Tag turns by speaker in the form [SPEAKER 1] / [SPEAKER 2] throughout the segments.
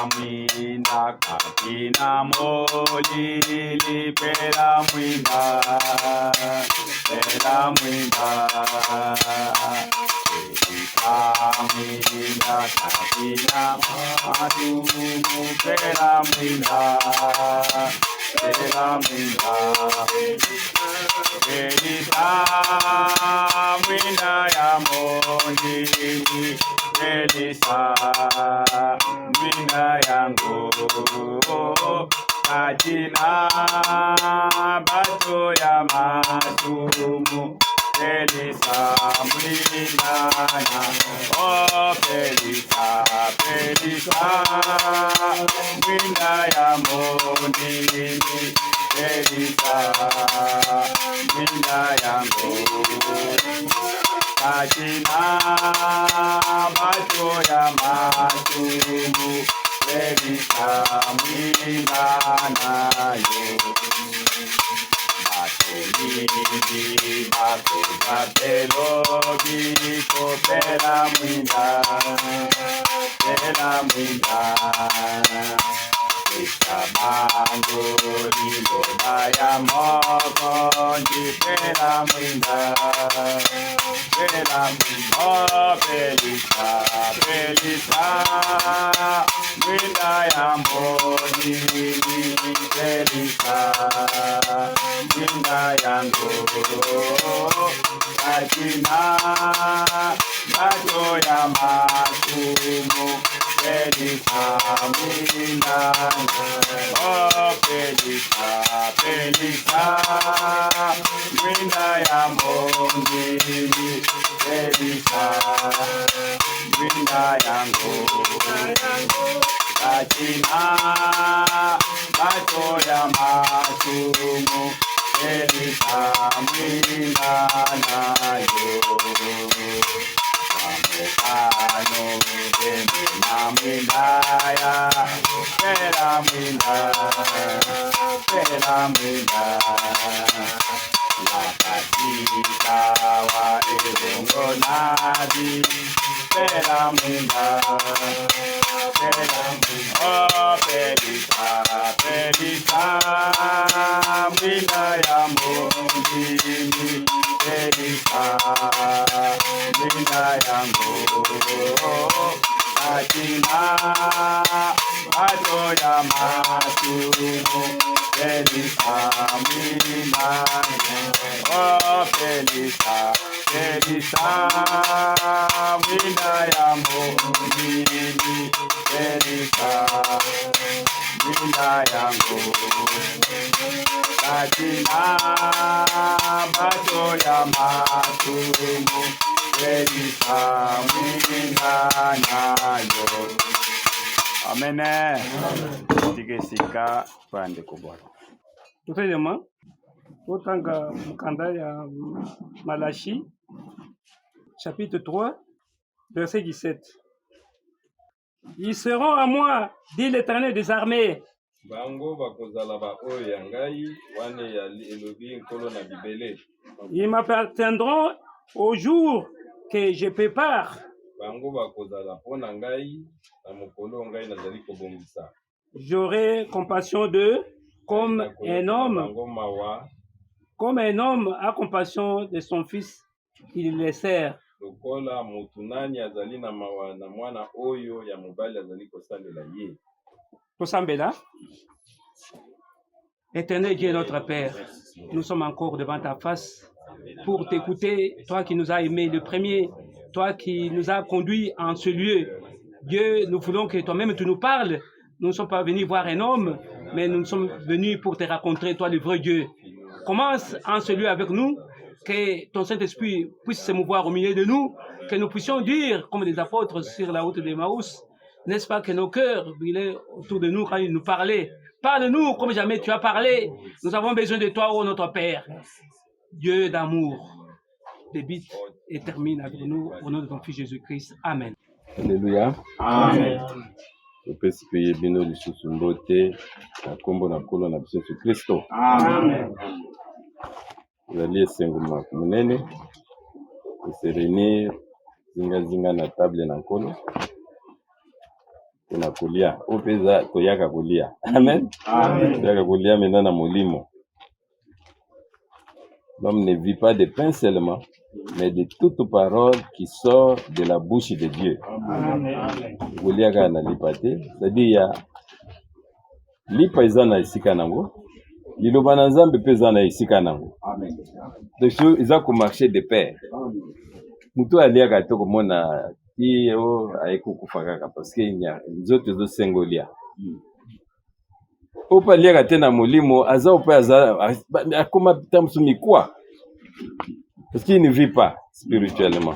[SPEAKER 1] mwinda katina molili pera mwinda pera mwinda mwinda katina madumu pera mwinda mwinda Elisa mwinda ya mondini Elisa mwinda yangu katina bato ya masumu Elisa mwinda ya oh Elisa mwinda ya mondini Elisa mwinda yangu katina bato ya masumu Elisa mwinda nayo Matolini bakupatelo biko pera mwinda Estabango lilo baya moko pera mwinda oh Pelisa mwinda ya mboni Pelisa mwinda yangu katina bato ya masumu Pelisa mwinda oh Pelisa mwinda ya mboni Pelisa mwinda yangu katina bato ya masumu Pelisa mwinda nayo Amokano demi na mwinda ya pera mwinda la katika wa ebongo nadi pera mwinda oh Pelisa mwinda ya mondini Pelisa mwinda yangu katina bato ya masumu Pelisa mwinda oh Pelisa mwinda ya mondini Pelisa mwinda yangu katina bato ya masumu Pelisa mwinda nayo. Amen. Tikesika pande kubwana.
[SPEAKER 2] Tutayema otanga mukanda ya Malachi chapitre 3 verset 17. Ils seront à moi, dit l'Éternel des armées. Ils m'appartiendront au jour que je prépare. J'aurai compassion d'eux comme un homme a compassion de son fils qu'il les sert. Tosambela. Éternel Dieu notre Père, nous sommes encore devant ta face pour t'écouter, toi qui nous as aimés le premier, toi qui nous as conduits en ce lieu. Dieu, nous voulons que toi-même tu nous parles. Nous ne sommes pas venus voir un homme, mais nous sommes venus pour te rencontrer, toi le vrai Dieu. Commence en ce lieu avec nous, que ton Saint-Esprit puisse se mouvoir au milieu de nous, que nous puissions dire, comme les apôtres sur la route d'Emmaüs, n'est-ce pas que nos cœurs brillaient autour de nous quand ils nous parlaient. Parle-nous comme jamais tu as parlé. Nous avons besoin de toi, ô notre Père. Dieu d'amour, débite et termine avec nous au nom de ton Fils Jésus-Christ. Amen.
[SPEAKER 3] Alléluia.
[SPEAKER 1] Amen.
[SPEAKER 3] Topesi pe bino lisusu mbote na kombo na kolo na biso Yesu Kristo.
[SPEAKER 1] Amen.
[SPEAKER 3] Ezali esengo monene koserenir zinga na table na nkolo kuna kulia opeza toyaka kulia. Amen. Amen. Toyaka kulia maintenant na molimo. L'homme ne vit pas de pain seulement, mais de toute parole qui sort de la bouche de Dieu. Kulia kana lipate, c'est-à-dire ya lipa eza na esika nango, liloba na Nzambe mpe eza na esika nango. Amen. Donc eza ko marcher de pair. Mutu aliaka to komona ti o aikukufa kaka parce que nzoto ezo sengolia. Opa liaka te na molimo aza opa aza akoma tamsu mikwa parce qu'il ne vit pas spirituellement.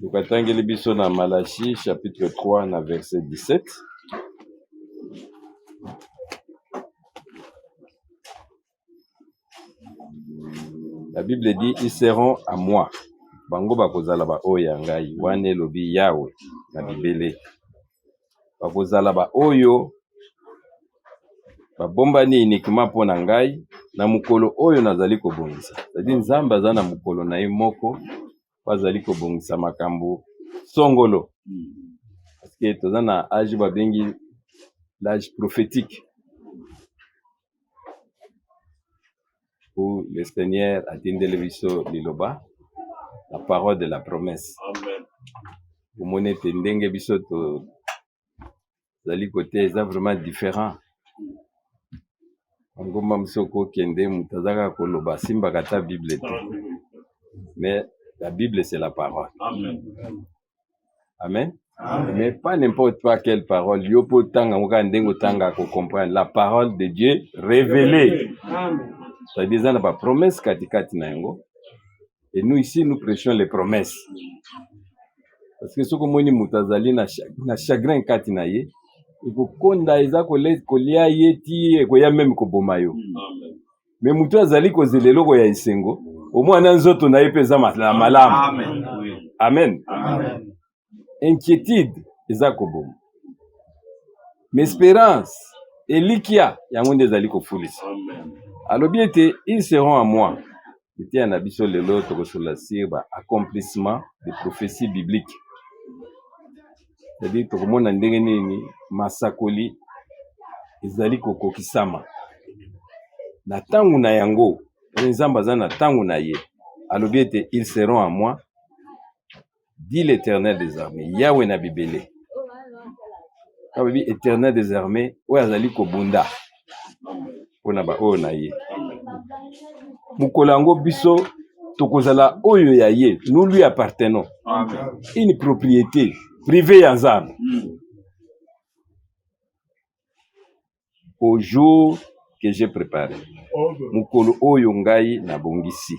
[SPEAKER 3] Tukatangeli biso na Malachie chapitre 3 na verset 17. La Bible dit ils seront à moi. Bango bakozala ba oyo ngai wane lobi Yahweh na Bibele. Bakozala ba oyo babombani uniquement pona ngai na mukolo oyo nazali kobongisa. C'est-à-dire Nzambe aza na mukolo na ye moko bazali kobongisa makambo songolo. Parce que toza na âge babengi l'âge prophétique. Où le Seigneur a tindé le biso liloba la parole de la promesse. Amen. Vous monnaie tendenge biso to zali côté est vraiment différent. Ngoma msoko kende mutazaka koloba simba kata Bible. Mais la Bible c'est la parole. Amen. Amen. Amen. Mais pas n'importe pas quelle parole. Yopo tanga muka ndengo tanga ko comprendre la parole de Dieu révélée. Amen. Ça veut dire qu'il y a des promesses katikati na yango. Et nous ici, nous prêchons les promesses. Parce que ce que moni mutazali na chagrin kati na ye, il faut konda eza kolia yeti e koya même ko bomayo. Mais mutazali ko zelelo ko ya isengo, au moins na nzoto na epeza malamu. Amen. Amen. Amen. Inquiétude eza ko bom. Mais espérance elikia yango ndezali ko fulisa. Amen. Alors bien ils seront à moi. C'était un abisso le l'autre sur la sirba accomplissement des prophéties bibliques. C'est-à-dire tout le monde a ndengeni masakoli ezali kokokisama. Na tangu na yango, Nzambe aza na tangu na ye. Alors bien ils seront à moi. Dit l'Éternel des armées. Yahweh na Bibele. Kabi Éternel des armées, oyo azali kobunda. Pona ba oyo na ye. Mukolango biso tokozala oyo ya ye, nous lui appartenons. Amen. Une propriété privée ya Nzambe. Au jour que j'ai préparé. Mukolo oyo ngai na bongisi.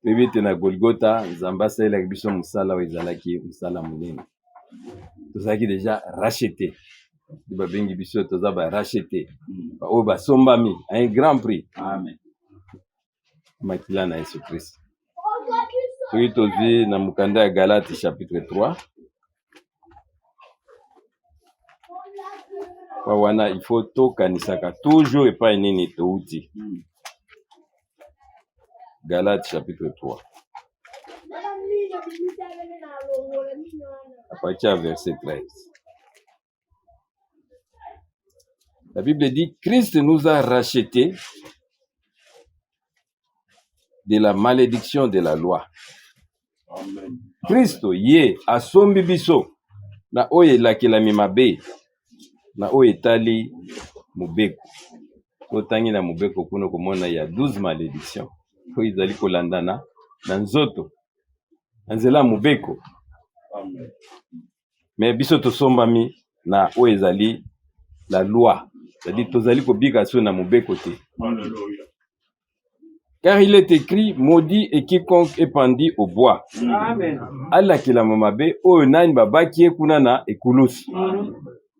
[SPEAKER 3] Bibite na Golgotha, Nzambe asala biso musala oyo ezalaki musala munene. Tozaki déjà racheté. Babengi biso toza ba racheté. Oyo basombami à un grand prix. Amen. Makila na Yesu Christ. Soki tozi na mukanda ya Galate chapitre 3. Kwa wana il faut tokanisaka toujours epai nini touti. Galate chapitre 3. À partir du verset 13. La Bible dit, Christ nous a rachetés de la malédiction de la loi. Amen. Christ ye asombi biso na oye lakelami mabe na oye tali mubeko. Otangi na mubeko kuno komona ya 12 malédictions. Oyo ezali kolandana na nzoto. Nzela mubeko. Amen. Mais biso tosombami na oyo ezali la loi. C'est-à-dire tozali kobika so na mubeko te. Alléluia. Car il est écrit, maudit et quiconque est pendu au bois. Amen. Allah ki la mamabe oyo nani babaki kuna na ekulusu.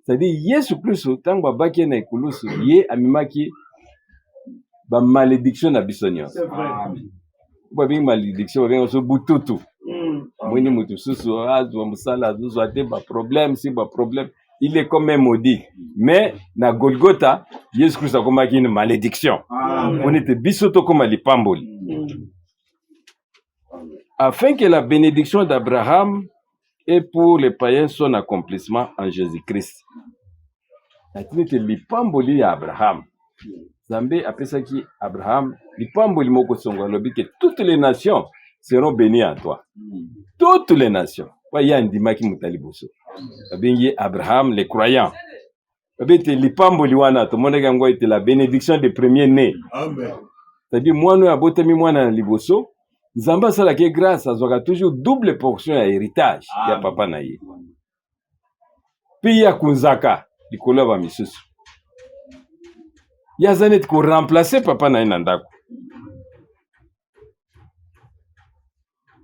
[SPEAKER 3] C'est-à-dire Yesu Kristo tango babaki na ekulusu ye amimaki ba malédiction na biso nyonso. C'est vrai. Amen. Ba bi malédiction ba so bututu. Mwini mutu susu azwa musala azwa te ba problème si ba problème. Il est comme un maudit. Mais, na Golgotha, Jésus Christ a comme une malédiction. Amen. On était bisoto comme les pamboli. afin que la bénédiction d'Abraham ait pour les païens son accomplissement en Jésus-Christ. Natinete lipamboli ya Abraham. Zambé apesaki Abraham lipamboli moko songo lobi que toutes les nations seront bénies en toi. Toutes les nations. Waya ndimaki mutaliboso. Abengi Abraham les croyants. Abete lipamboli wana to moneka ngo ite la bénédiction des premiers-nés. Amen. C'est-à-dire moi no abotami mwana na liboso, Nzamba sala ke grâce azwaka toujours double portion ya héritage ya papa na ye. Puis ya kunzaka likolo ba misusu. Ya zanet ko remplacer papa na ye na ndako.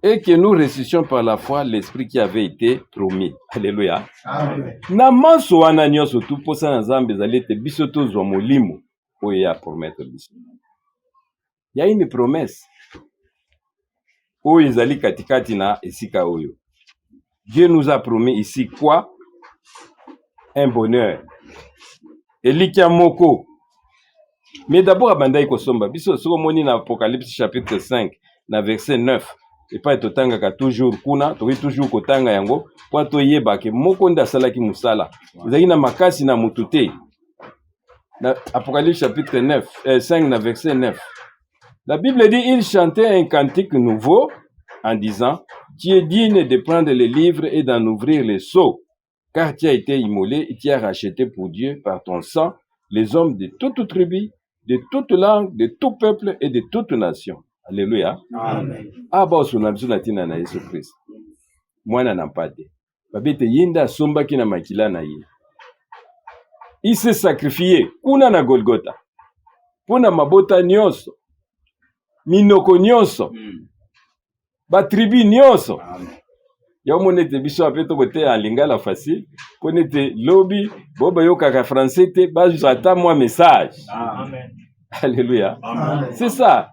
[SPEAKER 3] Et que nous ressuscitions par la foi l'esprit qui avait été promis. Alléluia. Amen. Na manso wana nyonso tu posa na Nzambe zalete biso tozwa molimo oyo ya promettre biso. Il y a une promesse. Oyo ezali katikati na esika oyo. Dieu nous a promis ici quoi? Un bonheur. Elikia moko. Mais d'abord abandai kosomba biso soko moni na Apocalypse chapitre 5 na verset 9. Et pas totanga ka toujours kuna, to toujours kotanga yango, po to yeba ke moko nda salaki musala. Ezali na makasi na mutute. Na Apocalypse chapitre 5 na verset 9. La Bible dit, il chantait un cantique nouveau en disant, tu es digne de prendre les livres et d'en ouvrir les sceaux, car tu as été immolé et tu as racheté pour Dieu par ton sang les hommes de toute tribu, de toute langue, de tout peuple et de toute nation. Alléluia. Amen. Aba sunabzu na tina na Yesu Christ. Mwana na mpate. Babete yinda somba kina makila na ye. Il s'est sacrifié kuna na Golgotha. Pona mabota nyonso. Minoko nyonso. Ba tribu nyonso. Ya monete biso apeto bote en lingala facile. Ponete lobby boba yokaka français te bazata moi message. Amen. Alléluia. Amen. C'est ça.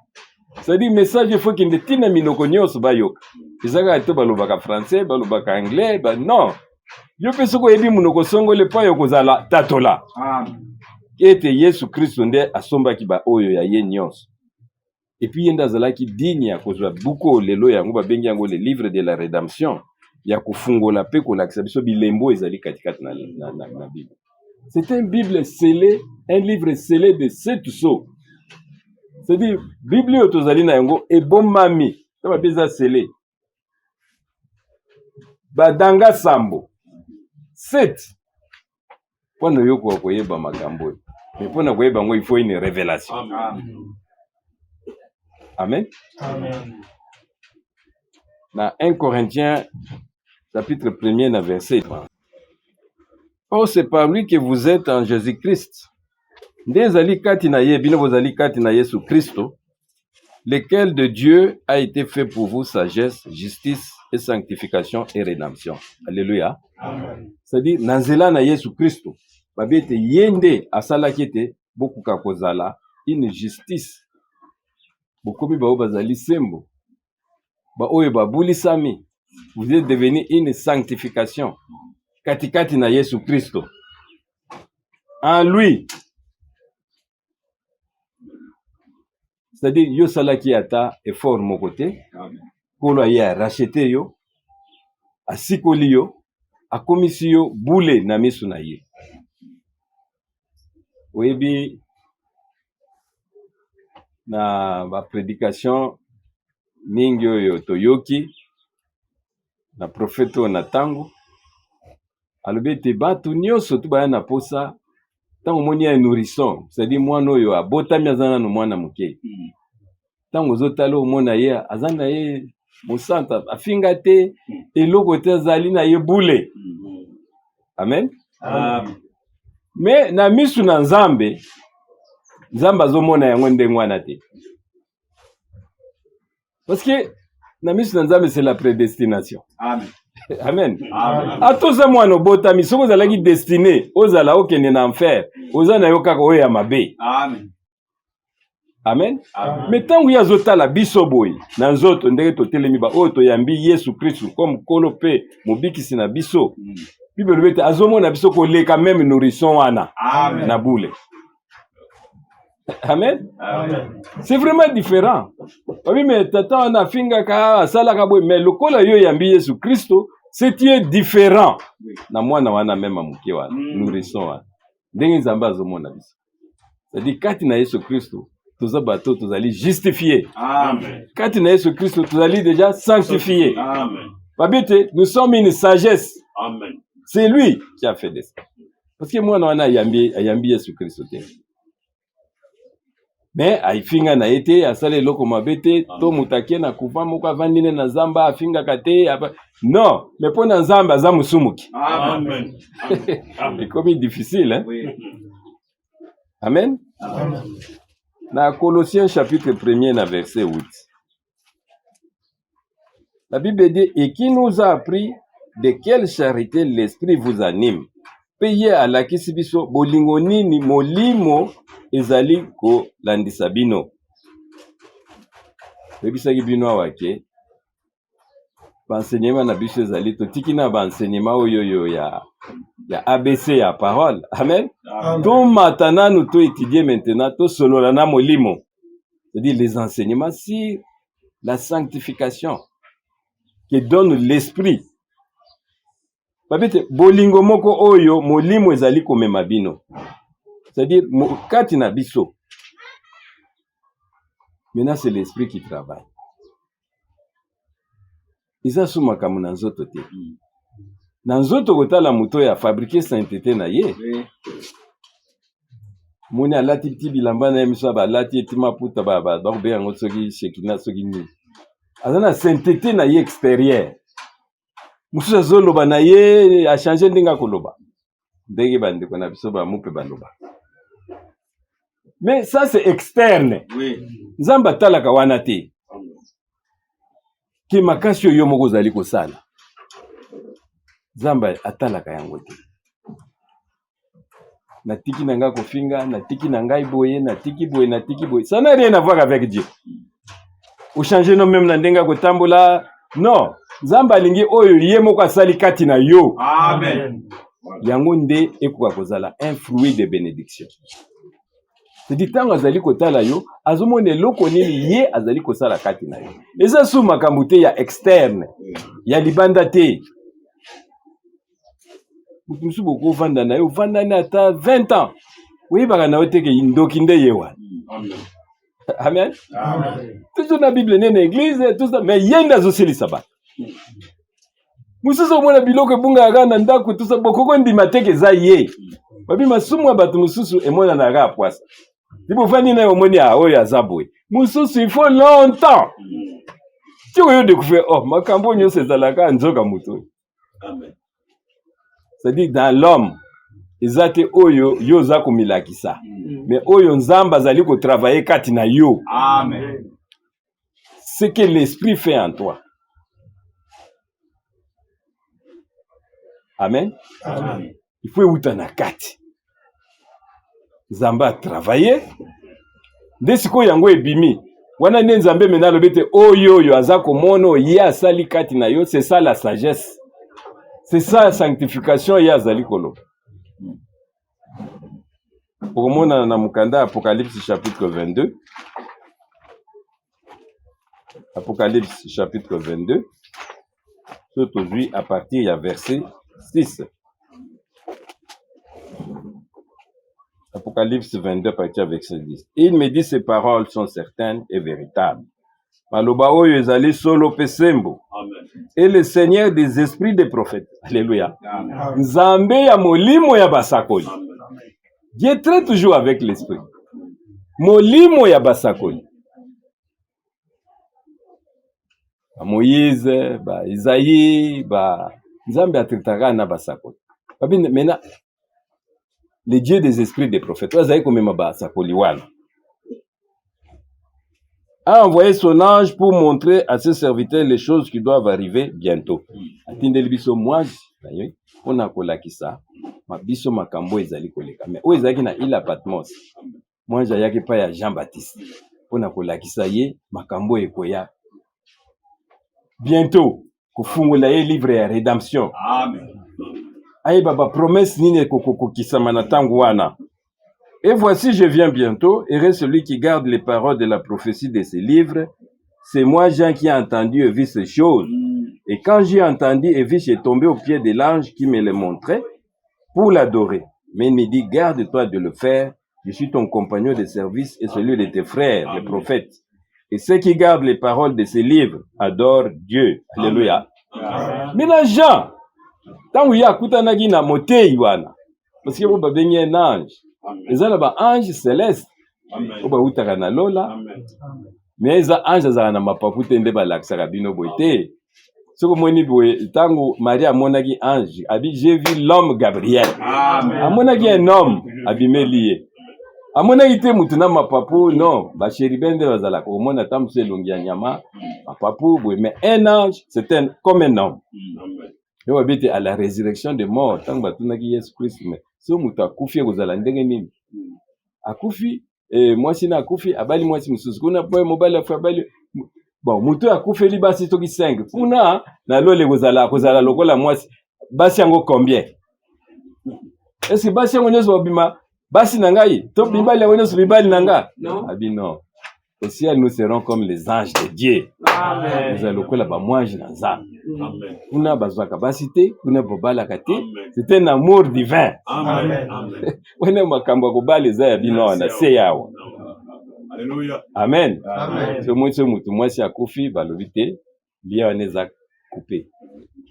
[SPEAKER 3] C'est-à-dire message il faut qu'il ne tine minoko nyonso ba yoka. Izaka to balobaka français, balobaka anglais, ba non. Yo pesoko ebi munoko songo le pa yokozala tatola. Amen. Ete Yesu Kristo nde asombaki ba oyo ya ye nyonso. Et puis yenda zalaki digne ya kozwa buko lelo yango babengi yango le livre de la rédemption ya kufungola pe kolakisa biso bilembo ezali katikati na Bible. C'est un Bible scellé, un livre scellé de 7 sceaux. C'est-à-dire Bible otozali na yango ebomami, ça va bien scellé. Badanga sambo 7. Pona yoko koyeba makambo. Mais pona koyeba ngo il faut une révélation. Amen. Amen. Dans 1 Corinthiens, chapitre 1er, verset 30. Or, c'est par lui que vous êtes en Jésus-Christ. Ndezali kati na ye, bino bozali kati na Yesu Christo, lequel de Dieu a été fait pour vous sagesse, justice et sanctification et rédemption. Alléluia. Amen. C'est-à-dire, nanzela na Yesu Christo, babete yende asala kete boku kakozala une justice. Bokomi ba bazali sembo. Ba oye ba bulisami. Vous êtes devenu une sanctification. Katikati na Yesu Christo. En lui. C'est-à-dire, yo salaki ata effort mon côté. Kolo ya racheté yo. Asikoli yo. Akomisi yo boule na misu na ye. Oyebi na ba prédication mingi oyo toyoki na profeto na tango alobi te batu nyonso tu baya na posa tango moni ya nourrisson, c'est-à-dire mwana oyo abotami azana no mwana muke tango ozotala omona ye azana ye mosanta afinga te eloko te azali na ye bule. Amen. Mais na misu na Nzambe Nzambe azomona yango ndenge wana te. Parce que na misu na Nzambe c'est la prédestination. Amen. Amen. Amen. Atoza mwana botami soko ozalaki destiné ozala okende na enfer ozana yo kaka oyo ya mabe. Amen. Amen. Amen. Mais tangu ya zotala biso boy na nzoto ndenge totelemi ba oyo toyambi Yesu Kristo comme kolo pe mobikisi na biso. Bible bete azomona biso ko leka même nourrisson wana. Amen. Na boule. Amen.
[SPEAKER 1] Amen.
[SPEAKER 3] C'est vraiment différent. Oui, mais tata on a finga ka sala ka boy, mais lokola yo yambi Yesu Kristo, c'est tu es différent. Na mwana wana même amuke wana, nourrisson wana. Ndenge nzamba azomona biso. C'est-à-dire kati na Yesu Kristo, toza bato tozali justifié.
[SPEAKER 1] Amen.
[SPEAKER 3] Kati na Yesu Kristo tozali déjà sanctifié.
[SPEAKER 1] Amen.
[SPEAKER 3] Babete, nous sommes une sagesse.
[SPEAKER 1] Amen.
[SPEAKER 3] C'est lui qui a fait ça. Parce que mwana wana ayambi Yesu Kristo te. Mais aifinga na ete asale loko mabete to mutakie na kuva moko avandine na zamba afinga kate non mais pour na zamba aza musumuki.
[SPEAKER 1] Amen.
[SPEAKER 3] C'est comme difficile hein.
[SPEAKER 1] Oui.
[SPEAKER 3] Amen.
[SPEAKER 1] Amen.
[SPEAKER 3] Na Colossiens chapitre 1er na verset 8. La Bible dit et qui nous a appris de quelle charité l'esprit vous anime. Peye alakisi biso bolingo nini molimo ezali ko landisa bino. Ebisaki bino awake. Enseignement na biso ezali totiki na enseignement oyo ya ABC ya parole. Amen. To matana nous to étudier maintenant to solola na molimo. C'est-à-dire les enseignements sur la sanctification que donne l'esprit. Babete bolingo moko oyo molimo ezali komema bino. C'est-à-dire kati na biso. Maintenant c'est l'esprit qui travaille. Isa sumaka muna nzoto te. Na nzoto kotala muto ya fabriquer sainteté na ye. Moni alati ti bilamba na emiso ba lati ti maputa ba be yango soki shekina soki ni. Azana sainteté na ye extérieur. Mususa zoloba na ye a changer ndinga koloba. Ndenge bandeko na biso ba mupe baloba. Mais ça c'est externe.
[SPEAKER 1] Oui.
[SPEAKER 3] Nzamba talaka wana te. Ki makasi yo moko zali kosala. Nzamba atalaka yango te. Natiki nanga kofinga, natiki nanga boye, natiki boye. Ça n'a rien à voir avec Dieu. Ou changer non même na ndenga kotambola. Non. Nzamba lingi oyo ye moko asali kati na yo.
[SPEAKER 1] Amen.
[SPEAKER 3] Yango nde ekoka kozala un fruit de bénédiction. C'est-à-dire tango azali kotala yo, azomone loko nini ye azali kosala kati na yo. Eza su makambo te ya externe, ya libanda te. Mutu boko vanda na yo, vanda na ata 20 ans. Oui baka na yo teke ndoki nde yewa. Amen.
[SPEAKER 1] Amen.
[SPEAKER 3] Toujours na Bible nene église tout ça, mais yenda zo seli sabat. Mususu mwana biloko bunga agana ndako tout ça bokoko ndima teke za ye. Babi masumu abatu mususu emona na ga poisa. Libo fani na omoni a oya zabwe. Mususu il faut longtemps. Tu veux découvrir oh makambo nyose zalaka nzoka muto.
[SPEAKER 1] Amen.
[SPEAKER 3] C'est-à-dire dans l'homme ezate oyo yo za komilakisa. Mais oyo nzamba zali ko travailler kati na yo.
[SPEAKER 1] Amen.
[SPEAKER 3] Ce que l'esprit fait en toi. Amen.
[SPEAKER 1] Amen.
[SPEAKER 3] Il faut utana kati. Nzamba travailler. Desiko yango ebimi. Wana ne nzambe menalo bete oyo azako mono ye asali kati na yo, c'est ça la sagesse. C'est ça la sanctification ya azali kolo. Pour mona na mukanda Apocalypse chapitre 22. Apocalypse chapitre 22. Aujourd'hui à partir du verset 6. Apocalypse 22, partir avec verset 10. Il me dit ces paroles sont certaines et véritables. Maloba oyo ezali solo pesembo.
[SPEAKER 1] Amen.
[SPEAKER 3] Et le Seigneur des esprits des prophètes. Alléluia.
[SPEAKER 1] Amen.
[SPEAKER 3] Nzambe ya molimo ya basakoli.
[SPEAKER 1] Amen.
[SPEAKER 3] Dieu traite toujours avec l'esprit. Molimo ya basakoli. Ba Moïse, ba Isaïe, ba Nzambe atritaka na basakoli. Maintenant, les dieux des esprits des prophètes, a envoyé son ange pour montrer à ses serviteurs les choses qui doivent arriver bientôt. Moi, on a kolakisa, ma biso makambo ezali koleka. Mais où ezali na ila Patmos. Moi, j'ayaki pa ya Jean-Baptiste. On a kolakisa ye makambo ekoya. Bientôt, kufungula ye livre ya rédemption.
[SPEAKER 1] Amen.
[SPEAKER 3] Aye baba promesse nini kokoko kisama na tangu wana. Et voici, je viens bientôt, et celui qui garde les paroles de la prophétie de ces livres. C'est moi, Jean, qui ai entendu et vu ces choses. Et quand j'ai entendu et vu, j'ai tombé aux pieds de l'ange qui me les montrait pour l'adorer. Mais il me dit, garde-toi de le faire. Je suis ton compagnon de service et celui de tes frères, les prophètes. Et ceux qui gardent les paroles de ces livres adorent Dieu. Alléluia. Mais là, Jean, tant qu'il y a kutanagi na motei wana, parce que vous avez un ange. Ils ont un ange céleste. Vous avez un lola. Mais les anges ont un mapapute ndeba laksaka bino boite. Ce que moi ni boye, tango Maria monagi ange, j'ai vu l'homme Gabriel. A monagi un homme abîmé lié. A monagi te mutuna mapapu non, ba chéri bende bazala ko mona tamse longia nyama, mapapu boye, mais un ange c'était comme un homme. Et on habite à la résurrection des morts, tango batunaki Yesu Christ, mais so mutu akufi kozala ndenge nini? Akufi moi sina akufi abali moi si mususu kuna boye mobile afa abali. Bon, mutu akufeli basi toki 5. Kuna na lole kozala lokola mwasi basi yango combien? Est-ce que basi yango nyoso bima basi nangai to bibali yango nyoso bibali nanga? Non. Abi non. Au ciel nous serons comme les anges de Dieu. Amen. Nous allons lokola ba mwanji na nzambe. Amen. Kuna bazwaka basi te, kuna bobala kate. C'est un amour divin. Amen. Amen. Wena makambo kobali za ya bino na se yawo.
[SPEAKER 1] Alléluia.
[SPEAKER 3] Amen. Ce mutu mwasi akufi balobite liya waneza coupé.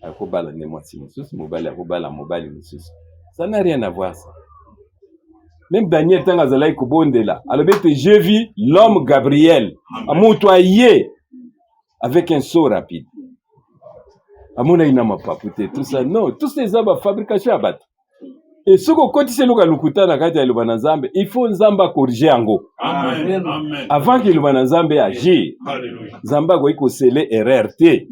[SPEAKER 3] Akobala ne mwasi mususu mobali akobala mobali mususu. Ça n'a rien à voir ça. Même Daniel tanga zalai kobondela. Alobite j'ai vu l'homme Gabriel. Amutoyé avec un saut rapide. Amona ina mapapute tout ça non, tous ces aba fabrication à bat. Et ce que quand c'est le lukuta na kati ya lubana nzambe, il faut nzamba corriger ango. Amen. Amen. Avant que lubana nzambe agisse. Alléluia. Nzamba go iko sceller RRT.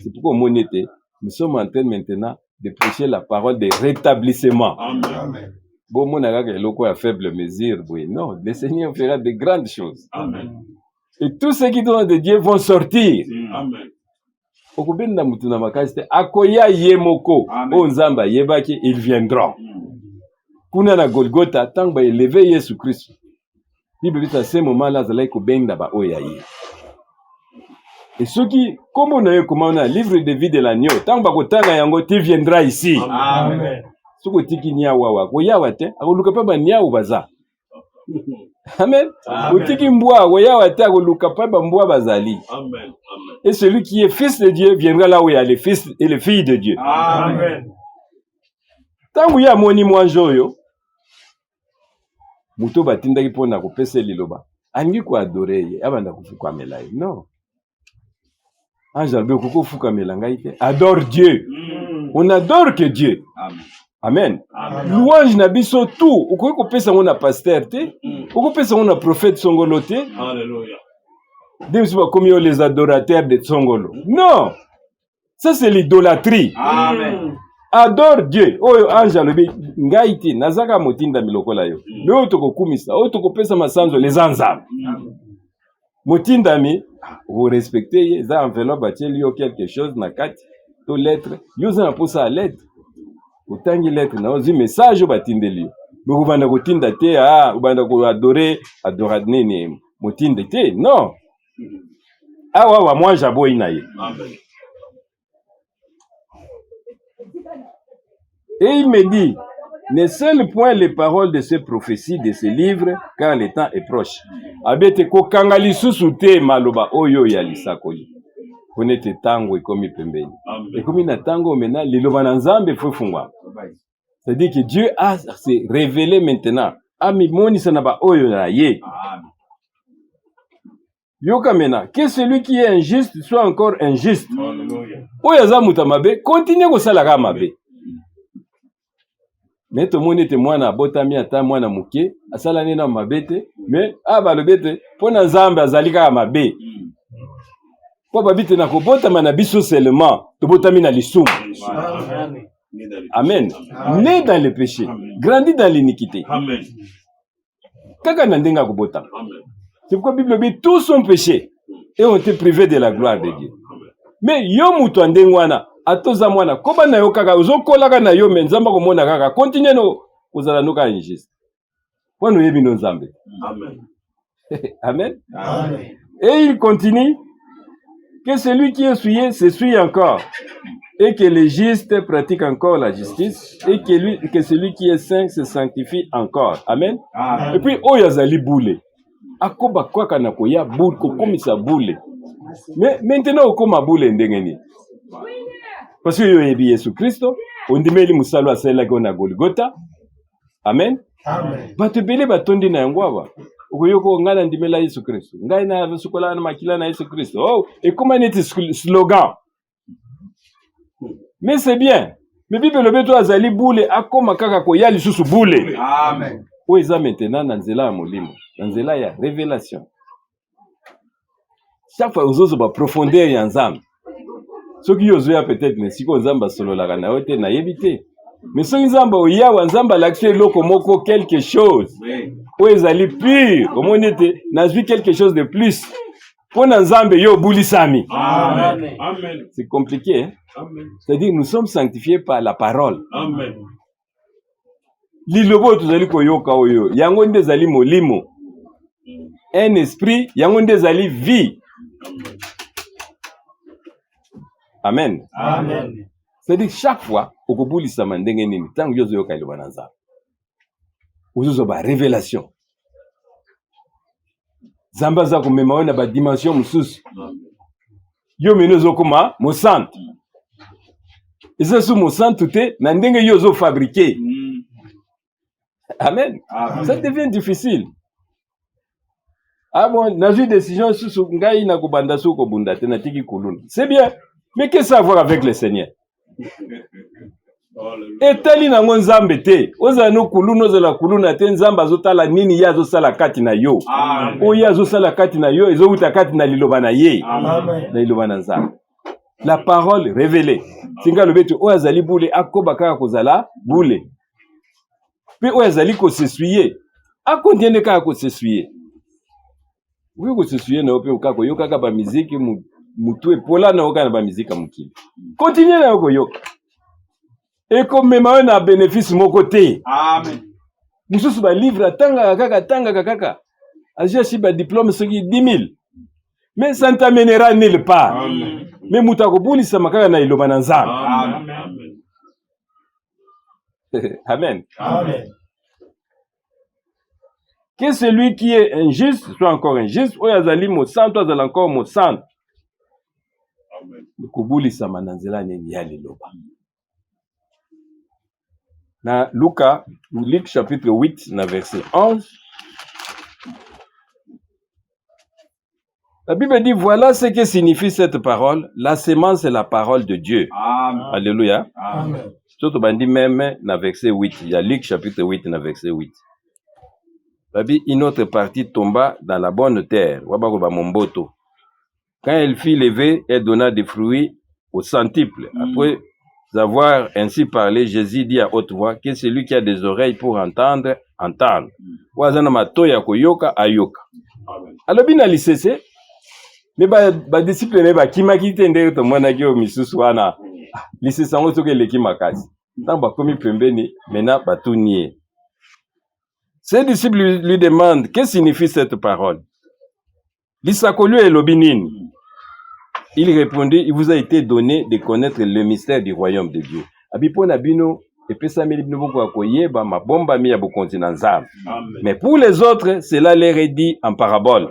[SPEAKER 3] C'est pourquoi monete, nous sommes en train maintenant de prêcher la parole de rétablissement. Amen. Bon mon aga eloko à faible mesure, oui. Non, le Seigneur fera de grandes choses. Amen. Et tous ceux qui sont de Dieu vont sortir. Amen. Okubenda mutu na makasi te akoya yemoko o nzamba yebaki ils viendront. Kuna na Golgotha tant ba élever Yesu Christ. Bible dit à ce moment-là zalai ko benda ba oyaye. Et ceux qui comme on a comment on a livre de vie de l'agneau tant ba ko tanga yango tu viendras ici. Amen. Soko tiki nya wawa ko yawa te akoluka pa ba nya ubaza. Amen. Utiki mbwa ko yawa te akoluka pa ba mbwa bazali. Amen. Et celui qui est fils de Dieu viendra là où il y a les fils et les filles de Dieu. Amen. Tant que y a moni mwanjoyo, muto batinda ki pona ko pese liloba. Angi ko adorer, abanda ko fuka melayi. Non. Ange albe ko fuka melanga ite. Adore Dieu. On adore que Dieu. Amen. Amen. Louange na biso tout. Uko ko pesa ngona pasteur te, uko pesa ngona prophète songolo te. Alléluia. Comme les adorateurs de Tsongolo. Non! Ça c'est l'idolâtrie. Amen. Adore Dieu. Oyo anja lobi ngaiti nazaka motinda milokola yo. Leo toko kumisa, oyo toko pesa masanzo les anzam. Motinda mi, vous respectez, za enveloppe batieli yo quelque chose na kati, to lettre, yo za posa à lettre. Utangi lettre na ozi message batindeli yo. Bo banda ko tinda te banda ko adorer nini motinda te. Non. Awa wa moi jabo inaye. Amen. Et il me dit, ne scelle point les paroles de ces prophéties, de ces livres, car le temps est proche. Abete ko kangali susute maloba oyo ya lisakoli. Konete tango ekomi pembeni. Ekomi na tango mena liloba na nzambe fo fungwa. C'est-à-dire que Dieu a se révélé maintenant. Ami moni sana ba oyo na ye. Amen. Yoka mena, que celui qui est injuste soit encore injuste. Oyaza mutamabe, continue ko salaka mabe. Mais tout le monde était mwana botami ata mwana muke, asala nena mabete, mais balobete pona nzambe azalika mabe. Po babite na ko botama na biso seulement, to botami na lisumu. Amen. Né dans le péché, grandi dans l'iniquité. Amen. Kaka na ndenga ko botama. Amen. C'est pourquoi la Bible dit tous sont péchés et ont été privés de la gloire de Dieu. Mais yo mutu andengwana atoza mwana koba na yo kaka uzokolaka na yo menzamba ko mona kaka continue no kozala no ka injuste. Wana oyebi no Nzambe.
[SPEAKER 1] Amen.
[SPEAKER 3] Amen.
[SPEAKER 1] Amen.
[SPEAKER 3] Et il continue que celui qui est souillé s'essuie encore, et que les justes pratiquent encore la justice, et que celui qui est saint se sanctifie encore. Amen.
[SPEAKER 1] Amen.
[SPEAKER 3] Et puis, oyazali boule. Akoba kwa kana koya boule, kokomisa boule. Mais maintenant, okoma boule ndengeni. Parce que yoyebi Yesu Christo, ondimeli musalo asala ko na Golgotha. Amen.
[SPEAKER 1] Amen.
[SPEAKER 3] Bato bele batondi na yango aba. Okoyoko ngana ndimela Yesu Christo. Ngai na sukola na makila na Yesu Christo. Oh, et comment est slogan? Mais c'est bien. Mais Bible le beto azali boule akoma kaka ko ya lisusu boule.
[SPEAKER 1] Amen.
[SPEAKER 3] O eza maintenant na nzela ya molimo, na nzela ya révélation. Chaque fois ozozo ba profondeur ya Nzambe. Soki yozoya peut-être ne siko Nzamba sololaka na yote na yebite. Mais soki Nzamba oya wa Nzamba lakse loko moko quelque chose. O ezali pur, omonete nazwi quelque chose de plus. Pona Nzambe yo bulisami.
[SPEAKER 1] Amen. Amen.
[SPEAKER 3] C'est compliqué, hein?
[SPEAKER 1] Amen.
[SPEAKER 3] C'est-à-dire nous sommes sanctifiés par la parole.
[SPEAKER 1] Amen.
[SPEAKER 3] Lilobo tozali koyoka oyo, yango nde ezali molimo. Un esprit, yango nde ezali vie. Amen.
[SPEAKER 1] Amen.
[SPEAKER 3] C'est-à-dire chaque fois okobulisama ndenge nini tango yozo yoka liloba na Nzambe. Ozozo ba révélation. Nzambe aza komema yo na ba dimension mosusu. Yo meno zokoma mo centre. Eza su mo centre te na ndenge yo zo fabriquer. Amen.
[SPEAKER 1] Amen.
[SPEAKER 3] Ça devient difficile. Ah bon, na vu décision sous ngai na kobanda su ko bunda te na tiki kuluna. C'est bien. Mais qu'est-ce que ça a à voir avec le Seigneur? Et tali na Nzambe te. Oza no kuluna ozala kuluna te Nzamba azotala nini ya azosala kati na yo.
[SPEAKER 1] Amen.
[SPEAKER 3] Oya azosala kati na yo ezouta kati na liloba na ye.
[SPEAKER 1] Amen.
[SPEAKER 3] Na liloba na Nzambe. La parole révélée. Singa lobeto o azali boule akoba kaka kozala boule. Puis o azali ko s'essuyer. A continuer kaka ko s'essuyer. Oui ko s'essuyer na ope okako yoka ka ba musique mutu epola na oka na ba musique mukili. Continuer na yoko yoka. Et comme même on a bénéfice moko te.
[SPEAKER 1] Amen.
[SPEAKER 3] Mususu ba livre tanga kaka. Aja si ba diplôme soki 10 000. Mais ça ne t'amènera nulle part.
[SPEAKER 1] Amen.
[SPEAKER 3] Mais mutako bulisa makaka na iloba na Nzambe.
[SPEAKER 1] Amen.
[SPEAKER 3] Amen.
[SPEAKER 1] Amen.
[SPEAKER 3] Que celui qui est injuste soit encore injuste, ou yazali mo santo azali encore mo santo.
[SPEAKER 1] Amen.
[SPEAKER 3] Kubulisa mananzela nini ya liloba. Na Luc chapitre 8, na verset 11. La Bible dit, voilà ce que signifie cette parole. La sémence est la parole de Dieu.
[SPEAKER 1] Amen.
[SPEAKER 3] Alléluia.
[SPEAKER 1] Amen.
[SPEAKER 3] Tout bandi même na verset 8. Il y a Luc chapitre 8, na verset 8. La Bible, une autre partie tomba dans la bonne terre. Wabakoba momboto. Quand elle fut levée, elle donna des fruits au centuple. Après avoir ainsi parlé, Jésus dit à haute voix que celui qui a des oreilles pour entendre, entende. Wazana matoya koyoka ayoka. Alors bien à l'ICC, mais ba disciple ne ba kimaki tende to mwana ki o misusu wana. L'ICC sango soke leki makasi. Tant ba komi pembeni, mena batunie. Ses disciples lui demandent qu'est-ce que signifie cette parole. L'Isakolu et l'Obinine. Il répondit, il vous a été donné de connaître le mystère du royaume de Dieu. Abipona bino, mais pour les autres, cela leur est dit en parabole.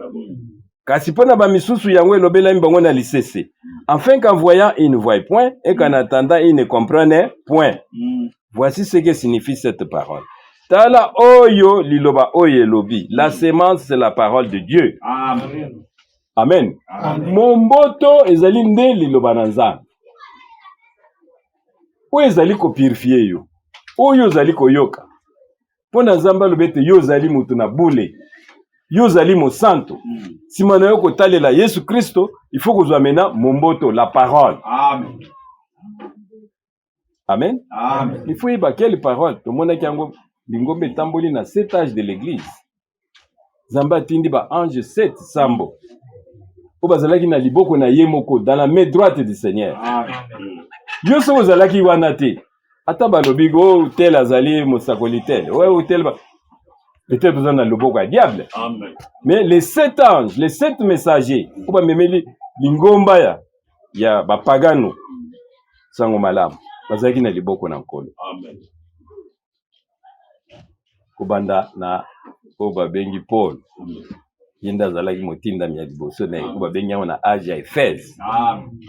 [SPEAKER 3] Afin qu'en voyant, ils ne voient point, et qu'en attendant, ils ne comprennent point. Voici ce que signifie cette parole. Tala oyo liloba oye lobi. La sémence, c'est la parole de Dieu.
[SPEAKER 1] Amen.
[SPEAKER 3] Amen.
[SPEAKER 1] Amen.
[SPEAKER 3] Momboto ezali nde liloba na Nzambe. Oyo ezali ko purifier yo. Oyo ezali ko yoka. Pona Nzambe lobete yo ezali mutu na bule. Yo ezali mo santo. Sima na yo ko talela Yesu Christo, il faut que mena momboto la parole.
[SPEAKER 1] Amen.
[SPEAKER 3] Amen.
[SPEAKER 1] Amen.
[SPEAKER 3] Il faut y ba quelle parole. To mona kiango lingombe tamboli na 7 âges de l'église. Zamba tindi ba ange 7 sambo. Obazalaki na liboko na yemoko dans la main droite du Seigneur.
[SPEAKER 1] Amen.
[SPEAKER 3] Yo so ozalaki wana te. Ata balobi go tel azali mosakoli tel. Ouais ou tel ba. peut-être dans le loboko ya diable.
[SPEAKER 1] Amen.
[SPEAKER 3] Mais les 7 anges, les 7 messagers, kuba memeli lingomba ya bapagano sango malamu bazaki na liboko na nkolo.
[SPEAKER 1] Amen.
[SPEAKER 3] Kubanda na kuba bengi Paul. Yenda zalaki motinda ya liboso na kuba bengi na âge ya Éphèse.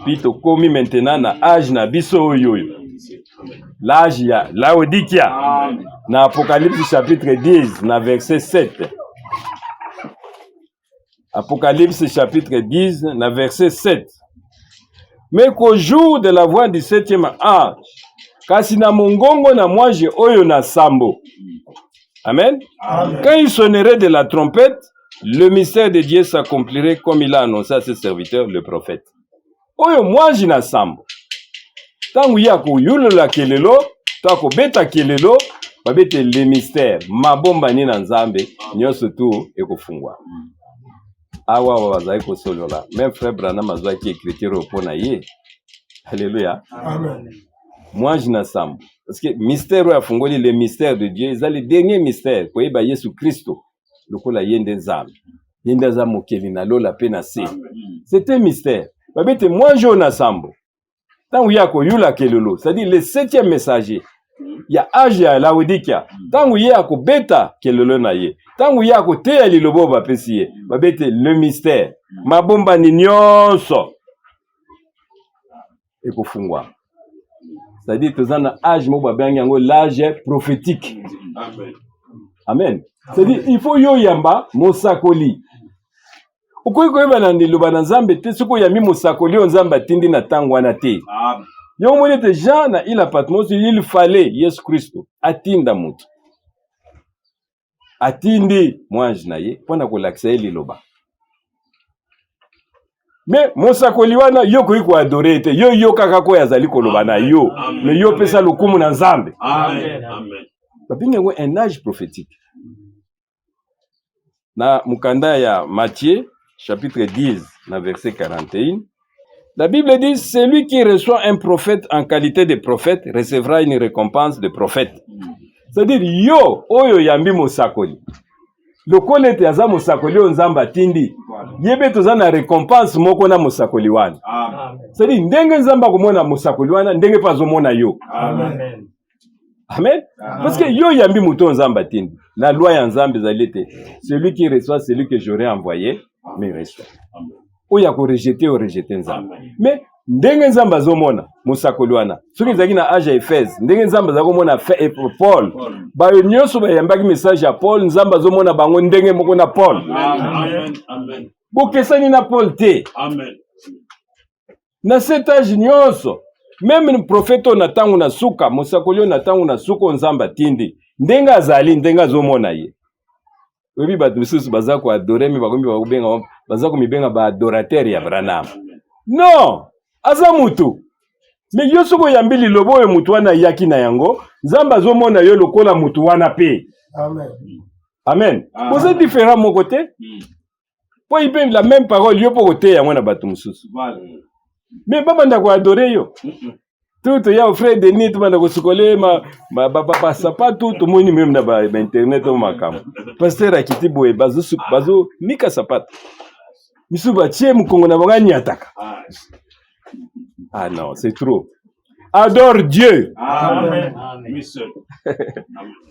[SPEAKER 3] Pito komi maintenant na âge na biso oyo. L'âge ya Laodikia. Na Apocalypse chapitre 10 na verset 7. Apocalypse chapitre 10 na verset 7. Mais qu'au jour de la voix du 7e ange, kasi na mongongo na mwaje oyo na sambo. Amen. Amen. Quand il sonnerait de la trompette, le mystère de Dieu s'accomplirait comme il a annoncé à ses serviteurs, le prophète. Oyo mwaje na sambo. Tangu yako yulo la kelelo, tako beta kelelo, babete le mystère, mabomba ni na nzambe, nyoso tu ekofungwa. Awa wazai ko solola. Même frère Branham azwa ki écriture opona ye. Alléluia. Amen. Moi je n'assemble. Parce que mystère ya fungoli le mystère de Dieu, c'est le dernier mystère ko yeba Yesu Kristo. Lokola yende nzambe. Yende nzambe okeli na lola pe na se. C'est un mystère. Babete moi je n'assemble. Tangu yako yula kelelo, c'est-à-dire le 7e messager. Ya âge ya Laodikia. Tangu yako beta kelelo na ye. Tangu yako te lilobo ba pesi ye. Babete le mystère. Mabomba ni nyonso. Ekofungwa. C'est-à-dire tozana âge mo ba bengi yango l'âge prophétique. Amen. Amen. C'est-à-dire il faut yo yamba mosakoli. Ukoyi koyeba na ndiloba na Nzambe te soko yami mosakoli Nzambe atindi na tango wana te. Amen. Yo monete Jean na il a Patmos, il fallait Yesu Kristo atinda mutu. Atindi mwanji na ye pona kolakisa liloba. Mais mosakoli wana yo koyi ko adorer te yo kaka ko yazali koloba na yo. Mais yo pesa lokumu na Nzambe. Amen. Amen. Babinga ngo un âge prophétique. Na mukanda ya Matthieu chapitre 10 na verset 41. La Bible dit, celui qui reçoit un prophète en qualité de prophète recevra une récompense de prophète. C'est-à-dire, yo, oyo yambi mosakoli. Lokole te aza mosakoli onzamba tindi. Yebe toza na récompense moko na mosakoli wana. C'est-à-dire, ndenge nzamba komona mosakoli wana, ndenge pa zomona yo. Amen. Amen. Parce que yo yambi muto nzamba tindi. La loi ya nzambe zalite. Celui qui reçoit celui que j'aurais envoyé, me reçoit. Amen. Oya ko rejeter o rejeter nzamba. Mais ndenge nzamba zomona mosakoli wana soki ezaki na âge ya Éphèse ndenge nzamba zakomona Paul ba nyonso ba yambaki message ya Paul nzamba zomona bango ndenge moko na Paul. Amen. Amen. Bokesani na Paul te. Amen. Na cet âge nyonso même le prophète na tangu na suka mosakoli na tangu na suka nzamba tindi ndenge azali ndenge azomona ye. Webi batu misusu baza ko adorer mi bakombi bakubenga baza ko mibenga ba adorateur ya Branham. Non, aza mutu. Mais yo soko yambili lobo e mutu wana yaki na yango, nzamba zomona yo lokola mutu wana pe. Amen. Amen. Vous êtes différents mon côté? Po ipe la même parole yo po côté ya mwana batu misusu. Mais baba ndako adorer yo. Tout ya frère Denis tout banda ko sukole ba sapatu tout moni même na ba internet o makam. Pasteur akiti boye bazo mika sapatu. Misuba tie mukongo na bangani ataka. Ah non, c'est trop. Adore Dieu. Amen.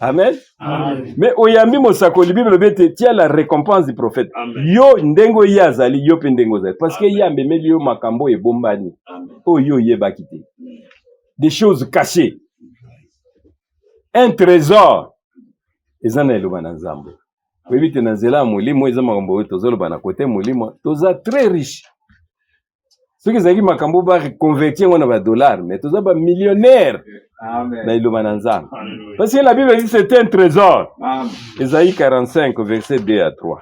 [SPEAKER 3] Amen. Amen. Mais oyambi mosakoli Bible bete tia la récompense du prophète. Amen. Yo ndengo yazali yo pe ndengo zali parce que yambe meli yo makambo e bombani. O yo yeba kiti. Des choses cachées. Un trésor. Ezana eloba na Nzambe. Oui, tu n'as mulimo eza makambo wetu zoloba na côté mulimo toza très riche. Ceux qui zaki makambo ba reconvertir na ba dollars mais toza ba millionnaire. Amen. Na iloba na Nzambe. Parce que la Bible dit c'est un trésor. Amen. Ésaïe 45 verset 2 à 3.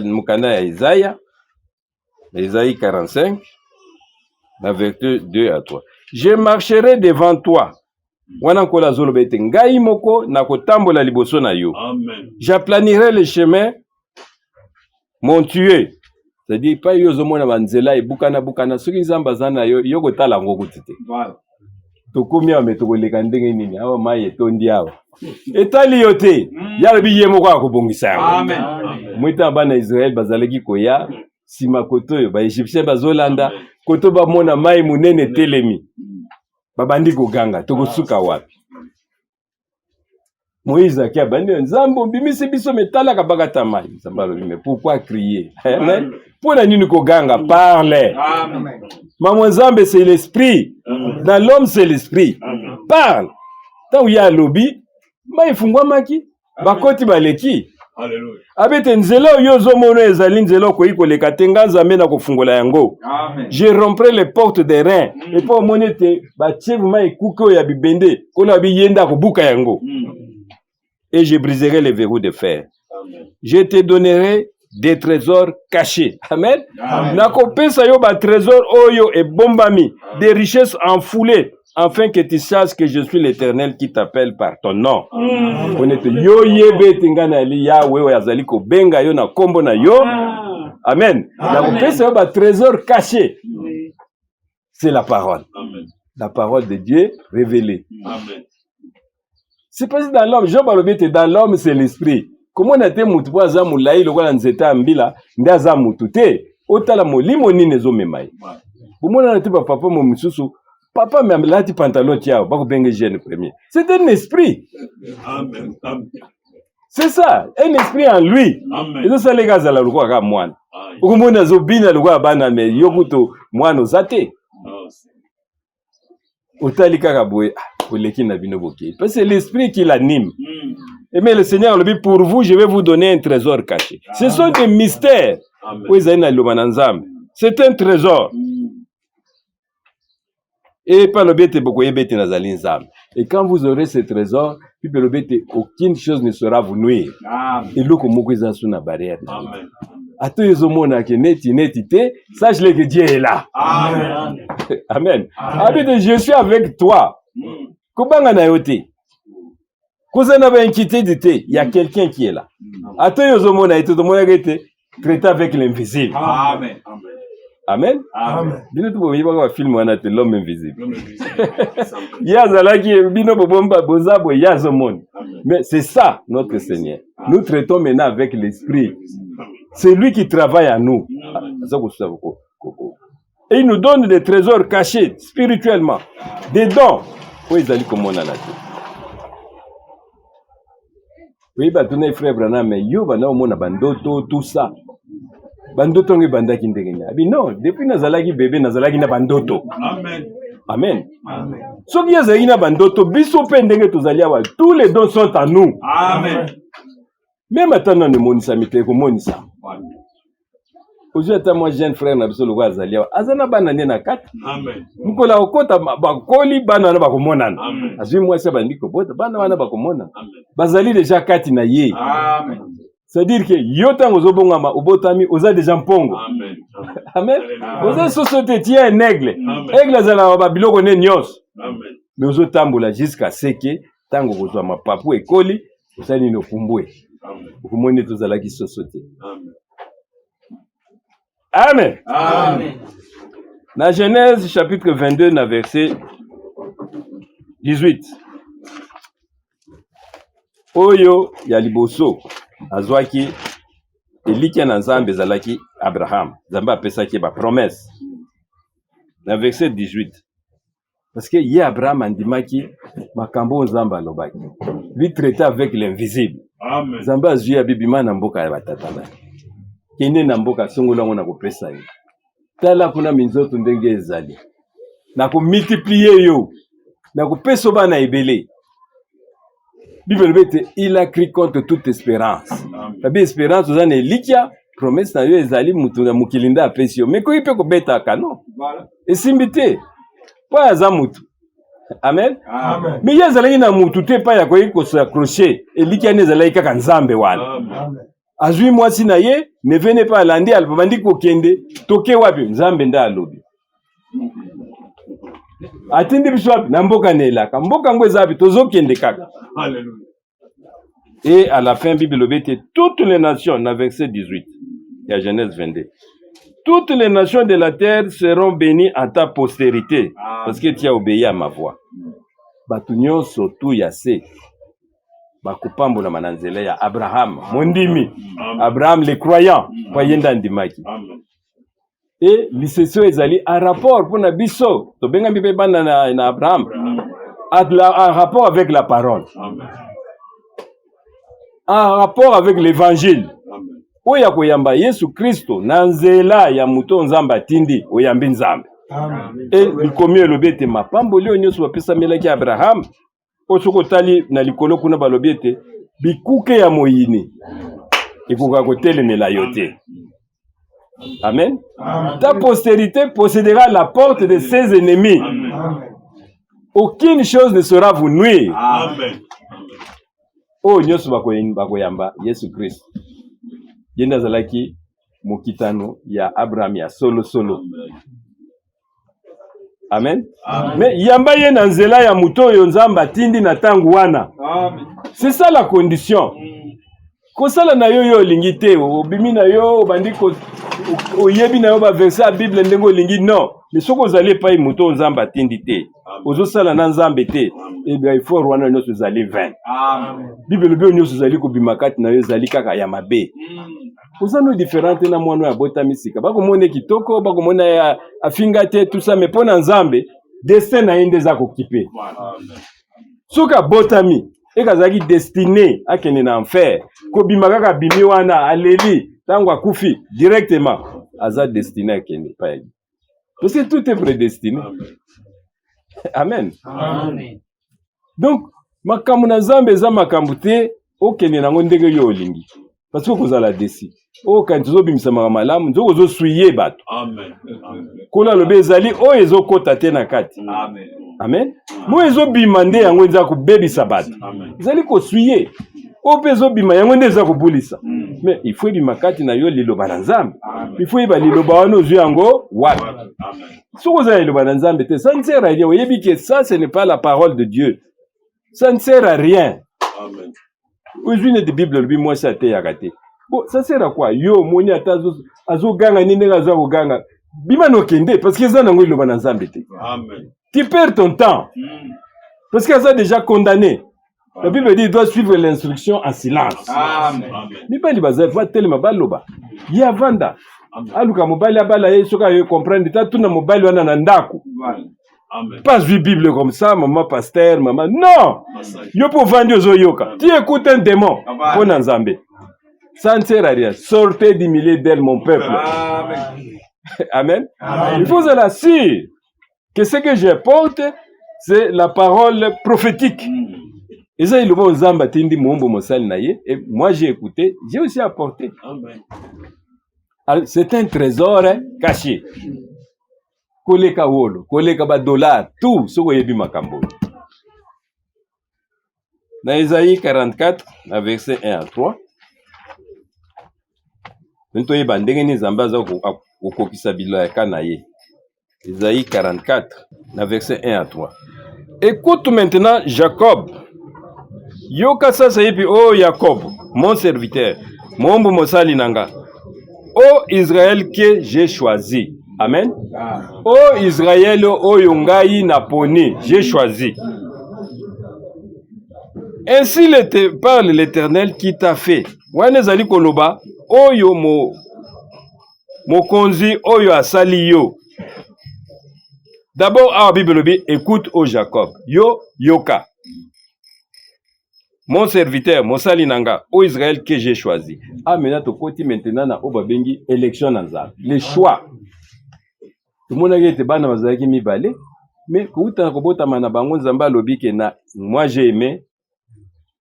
[SPEAKER 3] Mukanda ya Ésaïe 45 verset 2 à 3. Je marcherai devant toi. Wana kola zolo bete ngai moko na kotambola liboso na yo. Amen. J'aplanirai le chemin mon tué. C'est-à-dire pas yo zomona banzela e bukana soki nzamba zana yo kotala ngo kutite. Voilà. tokomi awa me tokoleka ndenge nini awa mai etondi awa etali yo te yalobi ye moko akobongisa yango mwita bana Israel bazalaki koya nsima koto oyo baegyptien bazolanda koto bamona mai monene telemi babandi koganga tokosuka wapi Moïse aki abandi nzambe obimisi biso metalaka bakata mai nzambe alobi mais pourquoi crier amen mpona nini koganga parle mamo nzambe c'est l'esprit dans l'homme c'est l'esprit parle ntango ye alobi mai efungwamaki bakoti baleki abete nzela oyo ozomona ezali nzela okoki koleka te nga nzambe na kofungola yango je romprai les portes des reins epo omoni ete batie vraimen ekuke oyo ya bibende kolo abiyenda kobuka yango et je briserai les verrous de fer. Je te donnerai des trésors cachés. Amen. Nakopesa yo ba trésor oyo e bombami, des richesses enfoulées, afin que tu saches que je suis l'Éternel qui t'appelle par ton nom. Honnête yo yebe tingana li Yahweh oyo azali ko benga yo na kombo na yo. Amen. Nakopesa yo ba trésor cachés. C'est la parole. La parole de Dieu révélée. Amen. C'est pas dans l'homme, Jean Balobete dans l'homme c'est l'esprit. Comment on a été mutu pour azamu laï le quoi nzeta ambila nda azamu te otala molimo nini ezomemai. Comment on a été papa mo misusu papa me lati pantalon tiao bako benge jeune premier. C'est un esprit. Amen. C'est ça, un esprit en lui. Amen. Et ça c'est les gars à la loi ka mwana. Comment on a zobina le quoi bana me yokuto mwana zate. Otali kaka boye parce que c'est l'esprit qui l'anime. Mais le Seigneur le dit pour vous, je vais vous donner un trésor caché. Ce sont des mystères. C'est un trésor. Et par le bête beaucoup et quand vous aurez ce trésor, aucune chose ne sera vous nuire. Et l'eau comme vous sous la barrière. Sache que Dieu est là. Amen. Amen. Je suis avec toi. Kubanga na yote. Kozana ba inquiétude, il y a quelqu'un qui est là. Ato yozomona ito tomona gete traiter avec l'invisible. Amen. Amen. Amen. Bino to boyiba ba film wana te l'homme invisible. Yazalaki bino bobomba bozabo yazomona. Mais c'est ça notre Seigneur. Nous traitons maintenant avec l'esprit. C'est lui qui travaille en nous. Et il nous donne des trésors cachés spirituellement, des dons. Oui, ils allaient comme on a la tête. Oui, bah, tous les frères Branham, mais yo, bah, non, mon abandoto, tout ça. Bandoto, on est bandaki ndengenya. Mais non, depuis Nazalaki bébé, Nazalaki na bandoto. Amen. Amen. Amen. Ce qui est na bandoto, biso pendenge tozaliawa, tous les dons sont à nous. Amen. Même maintenant, ne monisa mite ko monisa. Aujourd'hui, moi, jeune frère, na biso lo azalia. Azana banane na kat. Amen. Mukola okota bakoli banana bakomonana. Amen. Azui moi ça bandiko bota banana bakomona. Amen. Bazali déjà kati na ye. Amen. C'est-à-dire que yotango zobongama obotami oza déjà mpongo. Amen. Amen. Oza société tient un aigle. Aigle azala ba biloko ne nyos. Amen. Mais ozotambola jusqu'à ce que tango kozwa mapapu ekoli osali no kumbwe. Amen. Okomoni tozala ki société. Amen. Amen. Amen. Dans Genèse chapitre 22, na verset 18. Oyo ya liboso azwaki eliki na Nzambe zalaki Abraham. Nzambe apesaki ba promesse. Na verset 18. Parce que y Abraham andimaki makambo Nzambe alobaki. Lui traiter avec l'invisible. Amen. Nzambe azwi ya bibima na mboka ya batata na. Kende na mboka songola ngona kopesa ye. Tala kuna minzoto ndenge ezali. Na ko multiplier yo. Na ko peso bana ebele. Bible bete il a cru contre toute espérance. La bi espérance ozana elikia promesse na yo ezali mutu na mukilinda apesio. Mais ko ipe ko beta kano. Voilà. Esimbite. Pa aza mutu. Amen. Amen. Mais yazali na mutu te pa ya ko s'accrocher. Elikia ne ezali kaka Nzambe wana. Amen. Azui mwasi na ye, ne venez pas alandi alpabandi kokende, toke wapi, Nzambe nda alobi. Atindi biso wapi, na mboka nelaka, mboka ngo ezapi, tozo kende kaka. Alléluia. Et à la fin, Bible obete, toutes les nations, na verset 18, il y a Genèse 22. Toutes les nations de la terre seront bénies à ta postérité, parce que tu as obéi à ma voix. batu nyonso tu ya se bakupambolama na nzela ya Abraham mondimi. Abraham le croyant pa yenda ndimaki. Et l'issesio ezali a rapport pour na biso to benga mpe bana na Abraham en rapport avec la parole, en rapport avec l'évangile oya koyamba Yesu Kristo na nzela ya muto nzamba tindi oyambi nzambe. Et likomi elobi ete mapamboli oyo nyonso bapesamelaki Abraham osoko tali na likolo kuna balobi ete bikuke ya moyini ekoka kotelemela yo te. Amen. Ta postérité possédera la porte de ses ennemis. Aucune chose ne sera vous nuire.
[SPEAKER 1] Amen.
[SPEAKER 3] Oh nyonso bakoyamba Yesu Christ. Yenda zalaki mokitano ya Abraham ya solo. Amen. Mais yamba ye na nzela ya muto oyo nzamba tindi na tangu wana. C'est ça la condition. Kosala na yo yo lingi te obimi na yo bandiko oyebi na yo ba verset a Bible ndengo lingi non. Mais soko zali pa muto nzamba tindi te. Ozo sala na nzambe te. Et bien il faut rwana nyonso zali 20. Amen. Bible be nyonso zali ko bimakati na yo zali kaka ya mabe. Ozano différente na mwana ya bota misika. Bako mone kitoko, bako mona ya afinga te tout ça mais pona nzambe destin na inde za ko kipe. Soka botami ekazaki destiné akene na enfer. Ko bimakaka bimi wana aleli tango akufi directement aza destiné akene pa yaki. Parce que tout est prédestiné. Amen. Amen. Donc makambo na nzambe za makambo te okene nango ndenge yo olingi. Parce que kozala desi. O quand tozobimisa malamu nzoko zo suye bato. Amen. Kola lobe ezali o ezokota te na kati. Amen. Amen. Mo ezobima nde yango nza ko bebisa bato. Ezali ko suye. O pezo bima yango nde za ko bulisa. Mais il faut bima kati na yo liloba na nzambe. Il faut iba liloba wana ozu yango wapi. Amen. Soko za liloba na nzambe te ça ne sert à rien. Vous voyez que ça ce n'est pas la parole de Dieu. Ça ne sert à rien. Amen. Aujourd'hui de Bible lui moi ça te yakate. Bon, ça sert à quoi? Yo, moni atazo azo ganga ninde azo ko ganga. Bima no kende parce que ça nango iloba na nzambe te. Amen. Tu perds ton temps. Parce que ça a déjà condamné. La Bible dit il doit suivre l'instruction en silence. Amen. Mibali bazali va telema baloba. Ya vanda. Aluka mobali abala ye soka yo comprendre ta tuna mobali wana na ndako. Amen. Pas vu Bible comme ça, maman pasteur, maman. Non! Yo pour vendre aux yoka. Tu écoutes un démon. Pour Nzambe. Ça ne sert à rien. Sortez du milieu d'elle, mon peuple. Amen. Amen. Amen. Il faut la dire que ce que j'apporte, c'est la parole prophétique. Et ça, il va Nzamba tindi mombo mosal naye. Et moi, j'ai écouté, j'ai aussi apporté. Amen. C'est un trésor caché. Koleka wolo, koleka ba dollar, tout ce que yebi makambo. Dans Isaïe 44, verset 1 à 3. Nto yeba ndenge ni Nzamba za kokokisa bila ya kanaye. Isaïe 44, verset 1 à 3. Écoute maintenant Jacob. Yoka sasa yebi oh Jacob, mon serviteur, mon mosali nanga. Oh Israël que j'ai choisi. Amen. Oh Israël, oh Yongai Naponi, j'ai choisi. Ainsi parle l'Éternel qui t'a fait. Wanezali koloba, oh yo mo konzi, oh yo asali yo. D'abord, à Bible, écoute oh Jacob, yo yoka. Mon serviteur, mon salinanga, oh Israël que j'ai choisi. Ah maintenant to koti maintenant na obabengi élection nanza. Les choix. Tout le monde a été ban dans les mibale, mais quand tu as mana bango Nzamba lobi ke na moi j'ai aimé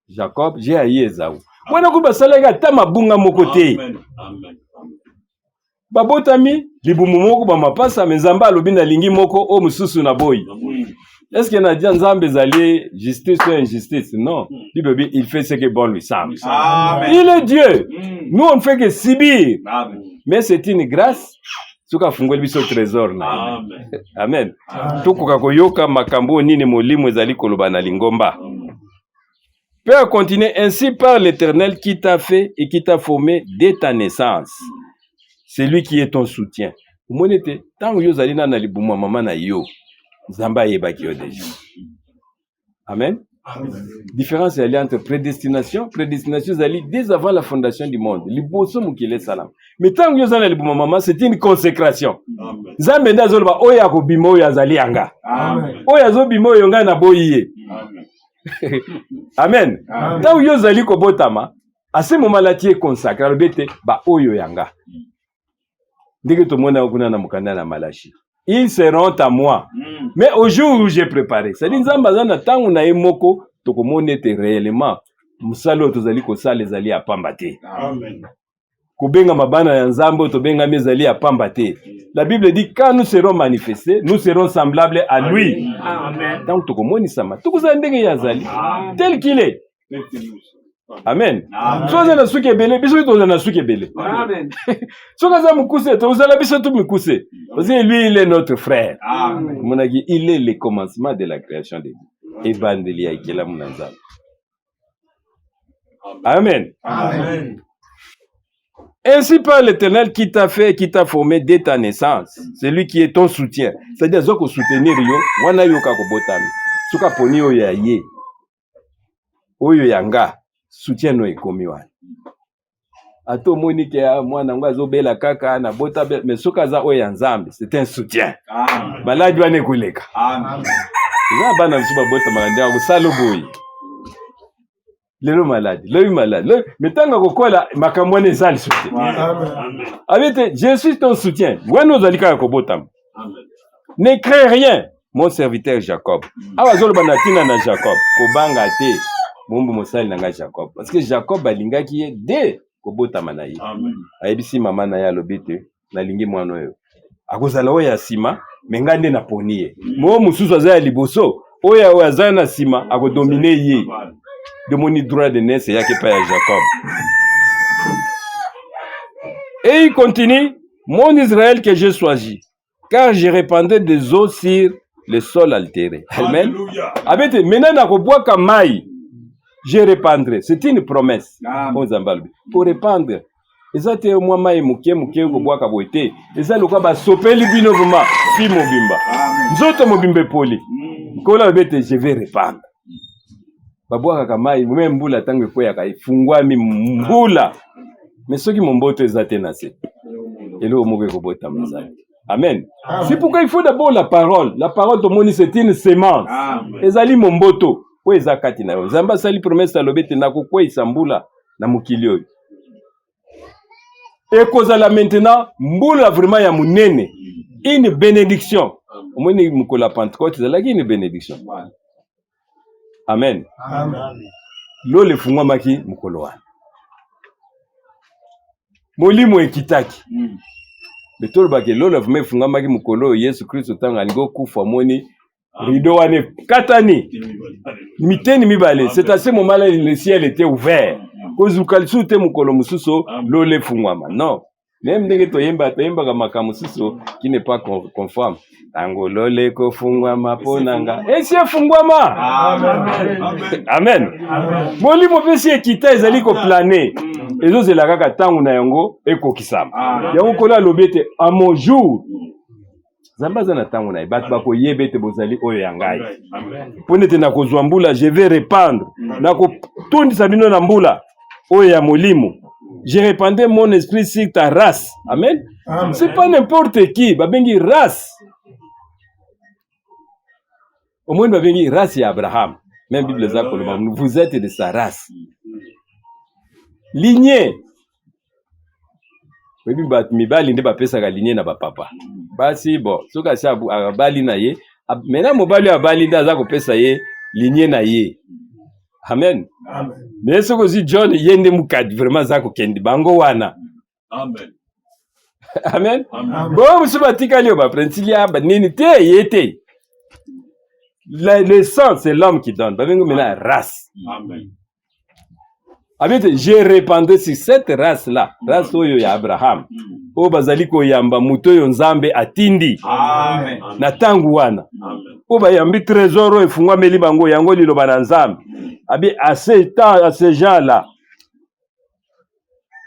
[SPEAKER 3] Jacob, j'ai haï Esaü. Wana ko basalaga ta mabunga mokote. Amen. Amen. Babotami libumu moko ba mapasa mais Nzamba lobi na lingi moko o mususu na boy. Est-ce que na dia Nzambe zali justice ou injustice? Non. Il fait ce qui est bon lui semble. Amen. Il est Dieu. Nous on ne fait que subir. Amen. Mais c'est une grâce. Suka fungoli biso trésor na. Amen. Amen. Tukuka koyoka makambo nini molimo ezali koloba na lingomba. Père continue ainsi par l'Éternel qui t'a fait et qui t'a formé dès ta naissance. C'est lui qui est ton soutien. Monete tango yo zali na libumu mama na yo. Nzamba yebaki yo déjà. Amen. Différence est entre prédestination. Prédestination, c'est dès avant la fondation du monde. Liboso mukile salam. Mais tant que vous avez le maman, c'est une consécration. Zambe nda zolba oya ko bimo ya zali anga. Oya zo bimo yonga na boyiye. Amen. Tant que vous avez ko botama, à ce moment là tu es consacré. Alors bete ba oyo yanga. Ndenge to mona okuna na mukanda na Malachi. Ils seront à moi. Mais au jour où j'ai préparé, c'est-à-dire nzambazana tangu na emoko tokomonete réellement musalo tozali ko sala ezali apambate. Amen. Kubenga mabana ya nzambo tobenga mezali apambate. La Bible dit quand nous serons manifestés, nous serons semblables à lui. Amen. Donc tokomoni sama. Tukuza ndenge yazali tel qu'il est. Amen. Soza na suki ebele, biso toza na suki ebele. Amen. Soza za mukuse, toza la biso tu mukuse. Parce que lui il est notre frère. Amen. Monagi il est le commencement de la création de Dieu. Et bandeli ya ikela munanza. Amen. Amen. Ainsi par l'Éternel qui t'a fait, qui t'a formé dès ta naissance, celui qui est ton soutien. C'est-à-dire zoko soutenir yo, wana yo ka kobotami. Suka poni oyo ya ye. Oyo yanga. Soutien no ekomi wana. Ato monike ya mwana ngo azobela kaka na bota mais soka za oya nzambe, c'est un soutien. Amen. Maladi wane kuleka. Amen. Za bana msuba bota maganda ko salo boyi. Lelo maladi, metanga kokola makambo ne sali soutien. Amen. Abete, je suis ton soutien. Wana ozalika ko bota. Amen. Ne crains rien, mon serviteur Jacob. Awa zolo banatina na Jacob, kobanga te. Mumbu mosali nanga Jacob parce que Jacob alingaki ye de kobota manayi. Amen. Ayebisi mama na ya lobete na lingi mwana oyo. Akozala oya sima mengande na poniye. Mo mususu aza ya liboso oya oya za na sima akodomine ye. De moni droit de naissance yake pa ya Jacob. Et il continue, mon Israël que j'ai choisi, car je répandrai des eaux sur le sol altéré. Amen. Abete maintenant na koboa kamai. Je répandrai. C'est une promesse. Pour répandre. Et ça, c'est moi, maï, mouké, boaka, boité. Et ça, le cas, bah, sopeli, bino, vuma, fi, mobimba. Zoto, mobimbe, poli. Kola, bete, je vais répandre. Baboaka, kamaï, même mboula, tangue, koyaka, fungwa, mi, mboula. Mais ceux qui m'ont boté, zate, nase. Et là, mouké, kobota, mazali. Amen. C'est pourquoi il faut d'abord la parole. La parole, tout le monde, c'est une sémence. Et zali, mon boto. Ezakati na yo zamba sali promesse alobete na kokwe isambula na mukili oyo ekozala maintenant mbula vraiment ya munene une bénédiction omoni mukola Pentecôte ezalaki une bénédiction. Amen. Amen. Lo le fungwa maki mukolo wana molimo ekitaki betolo bake lo le fungwa fungwa maki mukolo Yesu Kristo tanga alingo kufa moni rideau wane katani miteni mibale. C'est à ce moment-là le ciel était ouvert. Kozukalsu te mukolo mususo lo le fungwama. Non. Même ndenge toyemba ka makamususo qui n'est pas conforme. Tango lo le ko fungwama ponanga. Esi fungwama. Amen. Amen. Moli mo pesi ekita ezali ko planer. Ezo zela kaka tangu na yango ekokisama. Yango kola lobete à mon jour. Zambaza na tangu na bat bako yebete bozali oyo yangai. Ponete na kozwa mbula je vais répandre. Na ko tondi sabino na mbula oyo ya molimo. Je répandrai mon esprit sur ta race. Amen. Amen. C'est pas n'importe qui, babengi race. Au moins babengi race ya Abraham. Même Bible zako vous êtes de sa race. Lignée. Webi bat mibali nde bapesa ka lignée na ba papa. Basi bon, soka sa bali na ye, maintenant mobali abali nda za ko pesa ye lignée na ye. Amen. Amen. Mais soko zi John yende mukadi vraiment za ko kendi bango wana. Amen. Amen. Amen. Bon, musuba tikali ba principe ya ba nini te yete. Le sang c'est l'homme qui donne. Ba bengo mena race. Amen. Abete, j'ai répandé sur cette race-là, race oyo ya Abraham. O bazali ko yamba muto yo nzambe atindi. Amen. Na tangu wana. Amen. O ba yambi trésor efungwa meli bango yango liloba na nzambe. Abi à ces gens-là.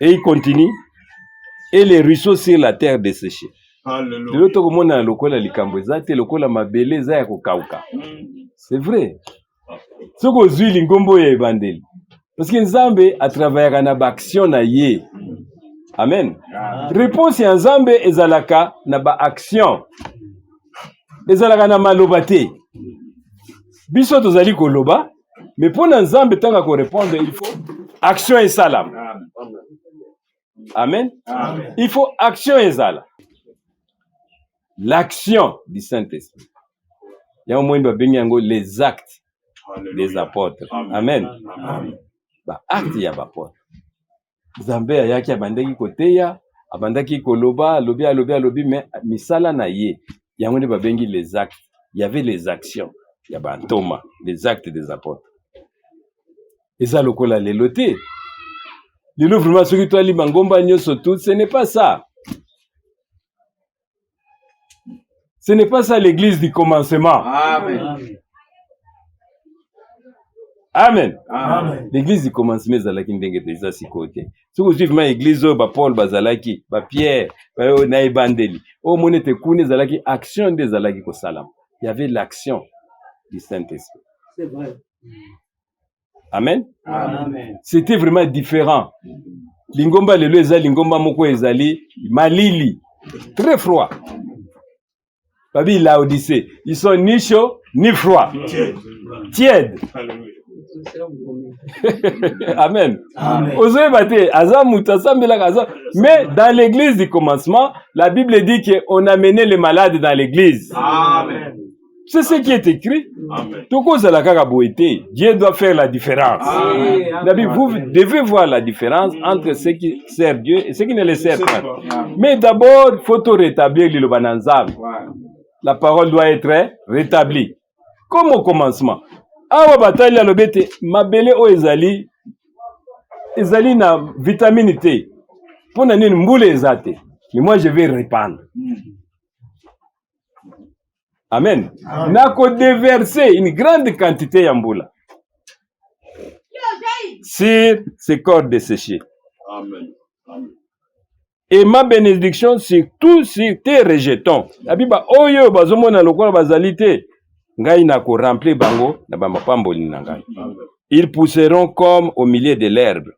[SPEAKER 3] Et il continue. Et les ruisseaux sur la terre desséchée. Alléluia. L'autre komona lokola likambo ezate lokola mabele za ya kokauka. C'est vrai. soki ozwi lingombo ya ebandeli parce que nzambe atravaillaka na baaction na ye. Amen. Réponse ya nzambe ezalaka na baaction, ezalaka na maloba te. Biso tozali koloba, mais mpona nzambe ntango akorépondre il faut action esalama. Amen. Il faut action ezala. L'action du Saint-Esprit. Il y a au moins les actes des apôtres. Amen. Ba acte ya bapôtre. Nzambe ayaki abandaki koteya, abandaki koloba, alobi mais misala na ye. Yango nde babengi les actes. Il y avait les actions. Il y a Thomas, les actes des apôtres. Et ça lokola lelo te. Lelo vraiment soki to ali bangomba nyonso tout, ce n'est pas ça. Ce n'est pas ça l'église du commencement.
[SPEAKER 4] Amen.
[SPEAKER 3] Amen.
[SPEAKER 4] Amen.
[SPEAKER 3] L'église du commencement ezalaki ndenge déjà sikote. Soki suivement église ba Paul bazalaki, ba Pierre, ba na ebandeli. O monete kune ezalaki action nde ezalaki ko salam. Il y avait l'action du Saint-Esprit.
[SPEAKER 2] C'est vrai.
[SPEAKER 3] Amen.
[SPEAKER 4] Amen.
[SPEAKER 3] C'était vraiment différent. Lingomba lelo ezali lingomba moko ezali malili, très froid. Babi Laodicée, ils sont ni chauds ni froids. Tièdes. Amen. Mais dans l'église du commencement, la Bible dit qu'on a mené les malades dans l'église.
[SPEAKER 4] Amen.
[SPEAKER 3] C'est ce qui est écrit. Dieu doit faire la différence. Vous devez voir la différence entre ce qui sert Dieu et ce qui ne le sert pas. Mais d'abord, il faut rétablir l'Ilobananzam. La parole doit être rétablie. Comme au commencement. Awa bataille à l'obété, mabele o ezali na vitamine T. Pour n'ani mboule ezate. Mais moi je vais répandre. Amen. Nako déverser une grande quantité yamboula sur ces corps desséchés.
[SPEAKER 1] Amen. Amen.
[SPEAKER 3] Et ma bénédiction sur tous sur tes rejetons. La Bible oyo bazomona lokola bazalité. Ngai nako remplir bango na ba mapamboli na ngai. Ils pousseront comme au milieu de l'herbe,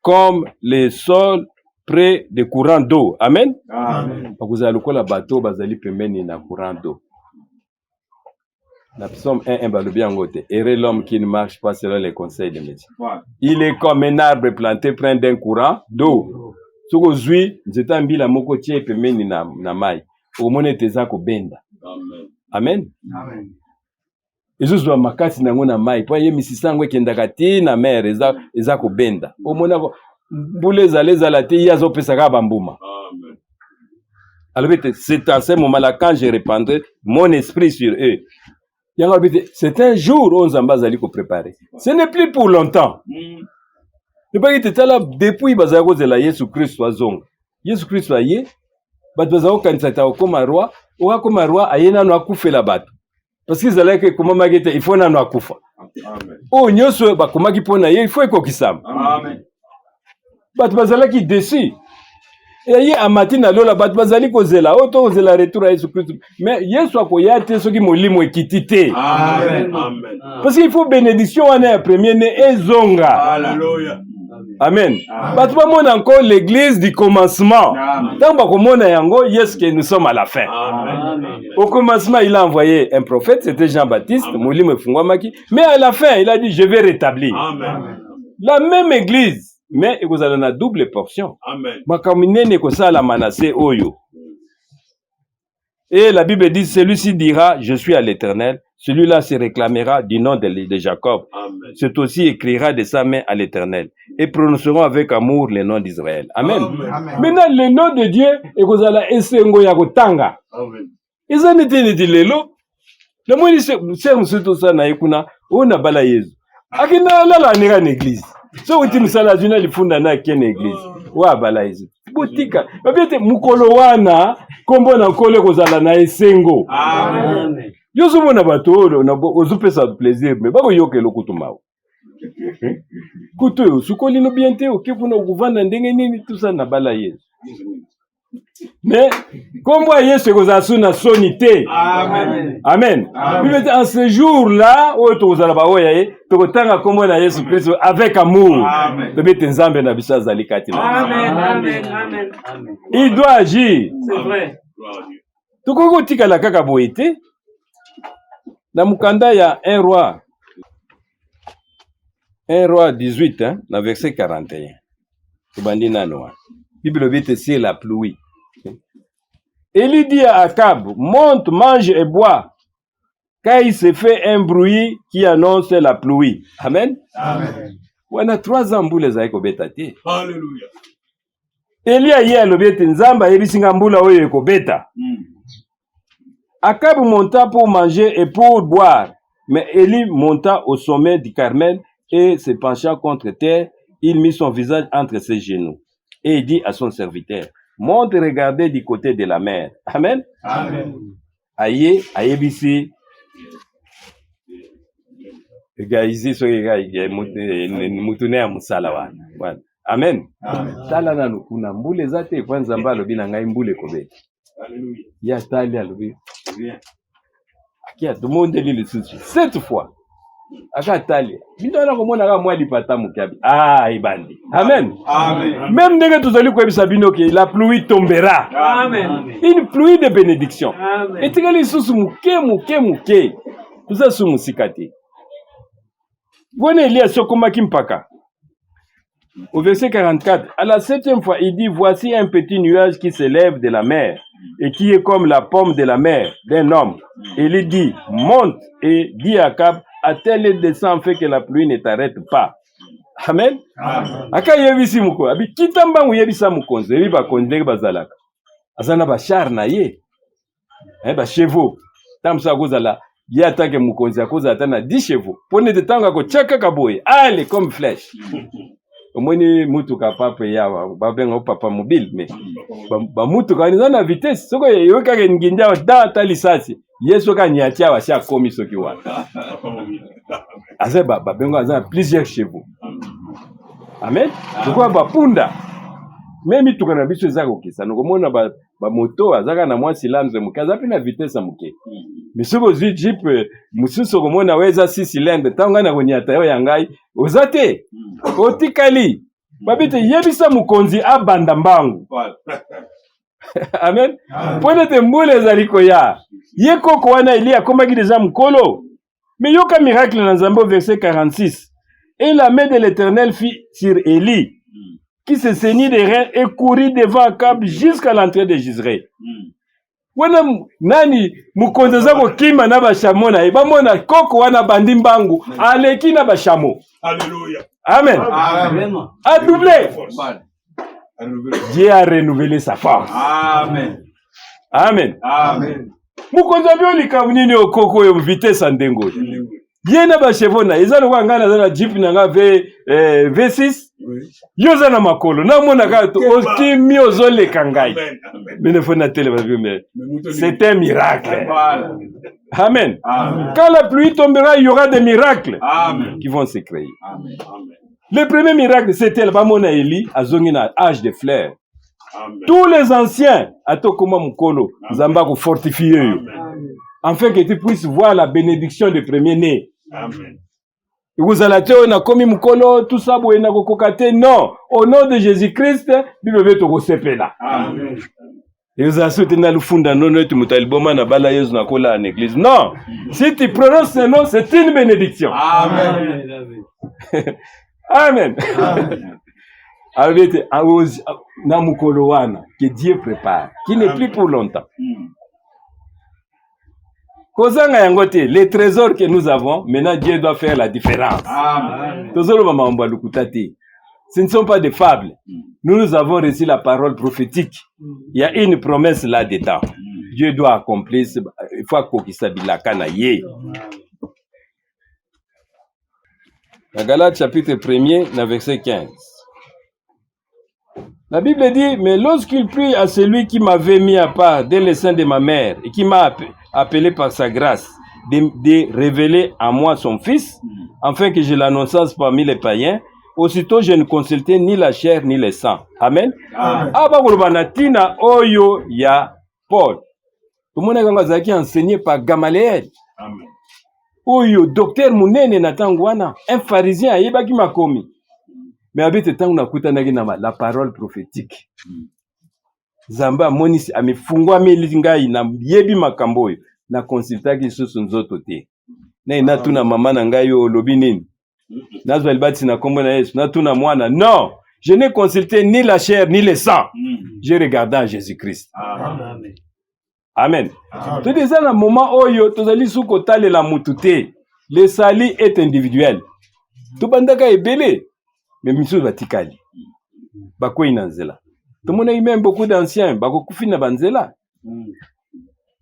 [SPEAKER 3] comme les sols près des courants d'eau. Amen.
[SPEAKER 4] Amen.
[SPEAKER 3] Bakuzala lokola bateau bazali pembeni na courant d'eau. La Psaume 1 balobi yango te. Heureux l'homme qui ne marche pas selon les conseils des médias. Il est comme un arbre planté près d'un courant d'eau. Soko zui nzeta mbila moko tie pembeni na mai. Omone teza ko benda.
[SPEAKER 1] Amen.
[SPEAKER 3] Amen.
[SPEAKER 4] Amen.
[SPEAKER 3] Ezo zwa makasi nango na mai. Po ye misisango ekendaka ti na mer eza ko benda. Omona ko mbule zala te yazo pesaka bambuma.
[SPEAKER 1] Amen.
[SPEAKER 3] Alors c'est en ce moment-là quand je répandrai mon esprit sur eux. C'est un jour où Nzamba zali ko préparer. Ce n'est plus pour longtemps. Ne pas que là depuis bazako de la Yesu Christ wazonga. Yesu Christ aye bat bazako kanisa okoma roi, okoma roi ayena no akufela bat. Parce que zalaka comment magete il faut na no akufa.
[SPEAKER 1] Amen.
[SPEAKER 3] Oh nyoso bakomaki pona ye il faut ekokisama.
[SPEAKER 4] Amen.
[SPEAKER 3] Bat bazalaki déçu. Et ye amatina lola bat bazali kozela oto kozela retour à Yesu Christ. Mais Yesu akoya te soki molimo ekitite.
[SPEAKER 4] Amen.
[SPEAKER 1] Amen.
[SPEAKER 3] Parce qu'il faut bénédiction wana ya premier né ezonga.
[SPEAKER 1] Alléluia.
[SPEAKER 3] Amen. Batu ba mona encore l'église du commencement. Tant ba komona yango, yes que nous sommes à la fin.
[SPEAKER 1] Amen.
[SPEAKER 3] Au commencement, il a envoyé un prophète, c'était Jean-Baptiste, Molimo Fungwamaki, mais à la fin, il a dit je vais rétablir.
[SPEAKER 1] Amen.
[SPEAKER 3] La même église, mais vous avez une double portion.
[SPEAKER 1] Amen.
[SPEAKER 3] Makaminene ko sala manase oyo. Et la Bible dit celui-ci dira je suis à l'Éternel. Celui-là se réclamera du nom de Jacob.
[SPEAKER 1] Amen.
[SPEAKER 3] C'est aussi écrira de sa main à l'Éternel. Et prononceront avec amour le nom d'Israël. Amen.
[SPEAKER 4] Amen.
[SPEAKER 3] Maintenant, le nom de Dieu est kozala esengo ya kotanga.
[SPEAKER 1] Amen.
[SPEAKER 3] Eza neti lelo. Le moni c'est msuto sana ikuna ona bala Yesu. Akina lala nera n'église. So uti msala juna lifunda na kene église. Wa bala Yesu. Botika. Babete mukolo wana kombo na kole kozala na esengo.
[SPEAKER 4] Amen.
[SPEAKER 3] Yosu mona batolo na ozupesa plaisir mais bako yoke lokutu mawo. Kutu sukoli no biente okifuna ukuvanda ndenge nini tusa na bala Yesu. Mais, comme vous voyez ce que vous avez na sonité.
[SPEAKER 1] Amen.
[SPEAKER 3] Amen. Amen. En ce jour-là, avec amour.
[SPEAKER 1] Amen.
[SPEAKER 2] Amen. Amen. Amen.
[SPEAKER 3] Il doit agir.
[SPEAKER 2] C'est vrai.
[SPEAKER 1] Gloire à Dieu.
[SPEAKER 3] Tukoko tika la kaka boite. Na mukanda ya 1 roi. 1 roi 18, hein, dans verset 41. Tubandi nano. Bible dit c'est la pluie. Élie dit à Akab, monte, mange et bois, car il s'est fait un bruit qui annonce la pluie. Amen.
[SPEAKER 1] Amen.
[SPEAKER 3] On a 3 ans boule za ekobeta te.
[SPEAKER 1] Alléluia.
[SPEAKER 3] Élie a yé alobete nzamba yebisinga mbula oyo ekobeta. Akab monta pour manger et pour boire, mais Élie monta au sommet du Carmel et se pencha contre terre. Il mit son visage entre ses genoux et il dit à son serviteur, monte regarder du côté de la mer. Amen.
[SPEAKER 1] Amen.
[SPEAKER 3] Aye, ayebisi. Ici, so mutune ya musala wana. Amen. Tala na kuna mbule zate kwanza mbalo bina ngai mbule kobeta.
[SPEAKER 1] Alléluia.
[SPEAKER 3] Ya tali alobi. Akia tout le monde lit le souci. 7 fois. Aka tali. Bindo na komona ka mwa lipata mukabi. Ah, ibandi. Amen.
[SPEAKER 1] Amen.
[SPEAKER 3] Même dès que tu allez quoi sabino que la pluie tombera.
[SPEAKER 2] Amen.
[SPEAKER 3] Une pluie de bénédiction.
[SPEAKER 2] Amen.
[SPEAKER 3] Et tu les sous muke. Tout ça sous musikati. Voilà Elia sokoma kimpaka. Au verset 44, à la 7e fois, il dit, voici un petit nuage qui s'élève de la mer et qui est comme la pomme de la mer d'un homme. Et il dit, monte et dit à Akab, attelle et descend fait que la pluie ne t'arrête pas. Amen. Aka yebisi muko, abi kitamba mu yebisa mukonze, ebi ba konde bazalaka. Azana ba char na ye. Ba chevaux. Tamsa kozala, ye atake mukonze akoza atana 10 chevaux. Pone de tanga ko chaka kaboye. Allez comme flèche. Omoni mutuka papa ya babenga papa mobile mais ba mutuka ni na vitesse soko yoka ke nginja da talisasi yeso ka nyatia wa sha komi soki wa azeba babenga za plusieurs chevaux. Amen. Pourquoi ba punda même tuka na biso ezako kisa nokomona ba moto azaka na mwa cylindre mukaza pe na vitesse muke mais soko zi jeep mususu komona weza 6 cylindre tanga na konyata yo yangai ozate otikali babite yebisa mukonzi abanda mbangu. Amen. Pone te mbule zaliko ya yekoko wana Elia komaki deja mukolo mais yoka miracle na Nzambe verset 46 et la main de l'Éternel fit sur Élie qui se saignit des reins et courut devant Akab jusqu'à l'entrée de Jizré. Wana nani mukonzi zako kima na bashamo na bamona koko wana bandi mbangu aleki na bashamo.
[SPEAKER 1] Alléluia.
[SPEAKER 3] Amen.
[SPEAKER 1] Amen.
[SPEAKER 3] A doublé. Dieu a renouvelé sa force.
[SPEAKER 1] Amen.
[SPEAKER 3] Amen.
[SPEAKER 1] Amen.
[SPEAKER 3] Mukonzi bioli kamunini okoko yo vitesse ndengo. Yena ba chevaux na ezalo kwa ngana za jeep na nga V6. Yoza na makolo na mona ka to okimi ozole kangai. Mais ne faut na télé c'est un miracle. Amen. Amen. Quand la pluie tombera, il y aura des miracles. Amen. Qui vont se créer.
[SPEAKER 1] Amen.
[SPEAKER 3] Le premier miracle, c'était le Bamona Eli, à Zongina, âge de fleurs.
[SPEAKER 1] Amen.
[SPEAKER 3] Tous les anciens, à Tokoma Mukolo, Zamba pour fortifier. Afin que tu puisses voir la bénédiction du premier-né.
[SPEAKER 1] Amen.
[SPEAKER 3] Vous allez na komi Mukolo, tout ça, vous n'avez non. Au nom de Jésus-Christ, Bible veut te sepela.
[SPEAKER 1] Amen.
[SPEAKER 3] Et vous avez na lufunda non tu mutaliboma na bala yesu na kola en église. Non. Si tu prononces ce nom, c'est une bénédiction.
[SPEAKER 1] Amen.
[SPEAKER 3] Amen. Avec Namukolo wana que Dieu prépare, qui n'est plus pour longtemps. Kozanga yangote, les trésors que nous avons, maintenant Dieu doit faire la différence.
[SPEAKER 1] Amen.
[SPEAKER 3] Ce ne sont pas des fables. Nous avons reçu la parole prophétique. Il y a une promesse là-dedans. Dieu doit accomplir. Il faut qu'il s'habille la canaille. La Galates chapitre 1er, verset 15. La Bible dit, mais lorsqu'il prie à celui qui m'avait mis à part dès le sein de ma mère et qui m'a appelé par sa grâce de révéler à moi son fils, afin que je l'annonçasse parmi les païens, aussitôt je ne consultais ni la chair ni le sang. Amen.
[SPEAKER 1] Amen.
[SPEAKER 3] Abakoloba na tina oyo ya Paul. Tomona kanga zaki enseigné par Gamaliel.
[SPEAKER 1] Amen.
[SPEAKER 3] Oyo docteur munene na tangu wana, un pharisien ayebaki makomi. Mais abete tangu nakutanaki na la parole prophétique. Zamba monisi amefungwa meli ngai na yebi makambo oyo na consultaki susu nzoto te. Na ina tuna mama na ngai yo lobi nini? Nazwa libati na kombo na Yesu, na tuna mwana. Non, je n'ai consulté ni la chair ni le sang. J'ai regardé en Jésus-Christ.
[SPEAKER 4] Amen.
[SPEAKER 3] Amen. Tout ça na moment oyo tozali suko tale la mutute. Le sali est individuel. Tout bandaka ebele. Mais misu batikali. Bako inanzela. Tout monde a même beaucoup d'anciens. Bako kufi na banzela.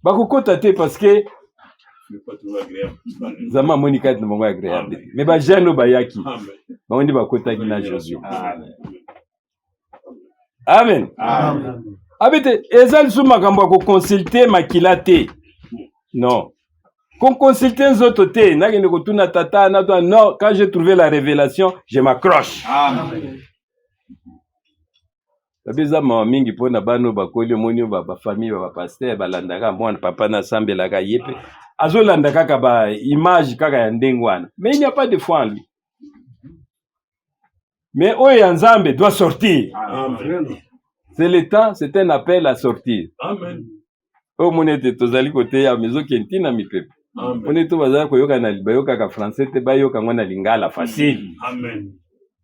[SPEAKER 3] Bako kota te parce que Zama monika na mongo agréable. Mais ba jeune bayaki. Ba ondi bakota ki na Jésus. Amen.
[SPEAKER 1] Amen.
[SPEAKER 3] Abete ezali sous makambo ko consulter makila te. Non. Qu'on consulte nzoto te, na kende ko tuna tata na toi non, quand j'ai trouvé la révélation, je m'accroche.
[SPEAKER 1] Amen.
[SPEAKER 3] Babeza mama mingi pona bano bakoli moni ba famille ba pasteur balandaka mwana papa na sambelaka yepe. Azolanda kaka ba image kaka ya ndengwana. Mais il n'y a pas de foi en lui. Mais oyo nzambe doit sortir.
[SPEAKER 1] Amen.
[SPEAKER 3] C'est le temps, c'est un appel à sortir.
[SPEAKER 1] Amen.
[SPEAKER 3] O monete tozali kote ya mezo kentina mipepe.
[SPEAKER 1] Amen.
[SPEAKER 3] Monete bazali koyoka na bayoka ka français te bayoka ngwana lingala facile.
[SPEAKER 1] Amen.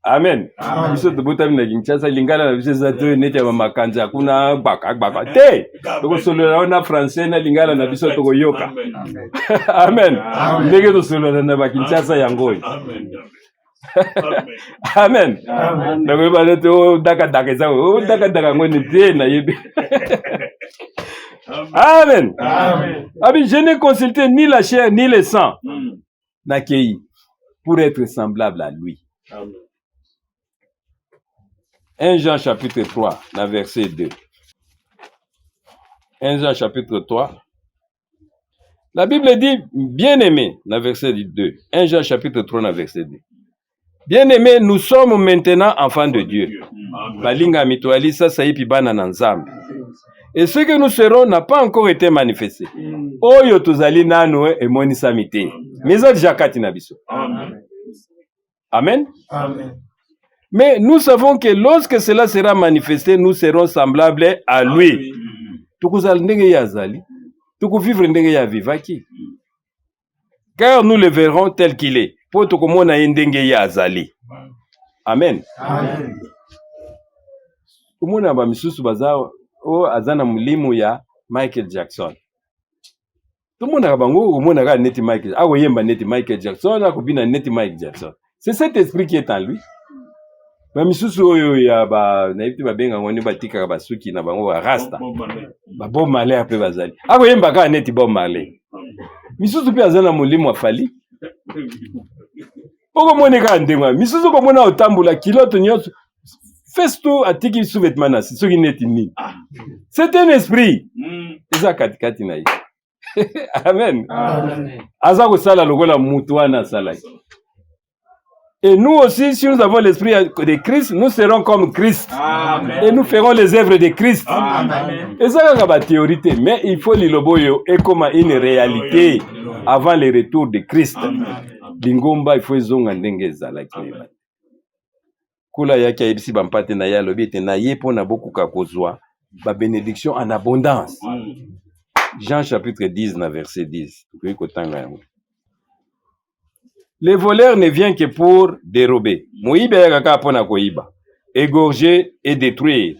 [SPEAKER 3] Amen.
[SPEAKER 1] Amen.
[SPEAKER 3] Biso tobota na Kinshasa lingala na biso za to neti ya makanza hakuna baka te. Toko solola na français na lingala na biso toko yoka. Amen. Ndenge to solola na ba Kinshasa yango.
[SPEAKER 1] Amen.
[SPEAKER 3] Amen. Ndako ba to daka za o daka ngoni te na yebe. Amen.
[SPEAKER 1] Amen.
[SPEAKER 3] Abi, je n'ai consulté ni la chair ni le sang. Nakei pour être semblable à lui.
[SPEAKER 1] Amen.
[SPEAKER 3] 1 Jean chapitre 3, la verset 2. 1 Jean chapitre 3. La Bible dit, bien-aimé, la verset 2. 1 Jean chapitre 3, la verset 2. Bien-aimé, nous sommes maintenant enfants de Dieu. Balinga mitoali sa saipi bana na nzambe. Et ce que nous serons n'a pas encore été manifesté. Oyo tozali nanu emoni samite. Mais déjà katina biso.
[SPEAKER 1] Amen.
[SPEAKER 3] Amen.
[SPEAKER 1] Amen.
[SPEAKER 3] Mais nous savons que lorsque cela sera manifesté, nous serons semblables à lui. Tukuzali ndenge ya zali. Tukuvivre ndenge ya vivaki. Car nous le verrons tel qu'il est. Po tukomona ndenge ya zali. Amen.
[SPEAKER 1] Amen.
[SPEAKER 3] Umuna ba misusu bazao o azana mulimu ya Michael Jackson. Tumuna kabango umuna ka neti Michael. Ako yemba neti Michael Jackson, ako bina neti Michael Jackson. C'est cet esprit qui est en lui. Ba misusu oyo ya ba naibiti babenga ngoni batika ba suki na bango ba rasta. Ba Bob Marley ape bazali. Ako yemba ka neti Bob Marley. Misusu pe azana mulimu afali. Oko moneka ndengwa. Misusu ko mona otambula kiloto nyoso. Festo atiki sous-vêtement na soki neti nini. C'est un esprit. Eza katikati na ye. Amen.
[SPEAKER 1] Amen.
[SPEAKER 3] Aza ko sala lokola mutu wana sala. Et nous aussi, si nous avons l'esprit de Christ, nous serons comme Christ.
[SPEAKER 1] Amen.
[SPEAKER 3] Et nous ferons les œuvres de Christ.
[SPEAKER 1] Amen.
[SPEAKER 3] Et ça, c'est la théorie. Mais il faut l'Iloboyo et comme une réalité avant le retour de Christ. Lingomba, il faut zonga ndenge zalaki. Kula yaki ayebisi bampate na ya lobi ete na ye pona boku kakozwa ba bénédiction en abondance. Jean chapitre 10 na verset 10. Tukoyi kotanga yango. Le voleur ne vient que pour dérober. Moïbe yakaka pona koiba, égorger et détruire.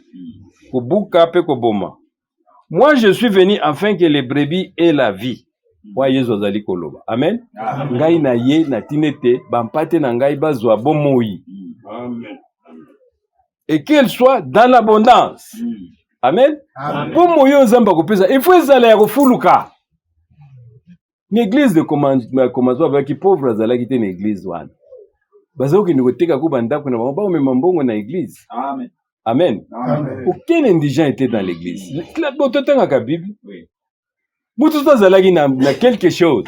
[SPEAKER 3] Kubuka pe koboma. Moi je suis venu afin que les brebis aient la vie. Wa Yesu azali koloba. Amen. Ngai na ye na tinete bampate na ngai bazwa bomoi.
[SPEAKER 1] Amen.
[SPEAKER 3] Et qu'elle soit dans l'abondance. Amen. Pour moyo nzamba kopesa, il faut ezala ya kofuluka. L'église de commencement avec les pauvres azala kite na église wana. Bazo ki ndikoteka ku bandako na ba omema mbongo na église.
[SPEAKER 1] Amen.
[SPEAKER 3] Amen.
[SPEAKER 1] Amen.
[SPEAKER 3] Aucun indigent était dans l'église. La bototanga ka Bible. Oui. Mutu azala ki na quelque chose.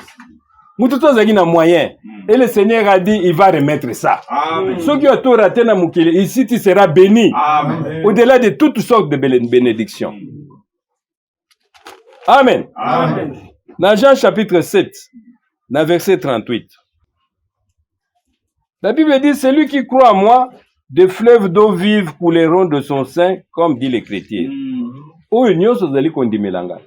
[SPEAKER 3] Mutu tozaki na moyen. Et le Seigneur a dit, il va remettre ça. Ceux qui ont tout raté na mukile, ici tu seras béni. Au-delà de toutes sortes de bénédictions. Amen.
[SPEAKER 4] Amen.
[SPEAKER 3] Dans Jean chapitre 7, dans verset 38. La Bible dit, celui qui croit en moi, des fleuves d'eau vive couleront de son sein, comme dit les chrétiens. Oyo nyonso zali kondimelanga.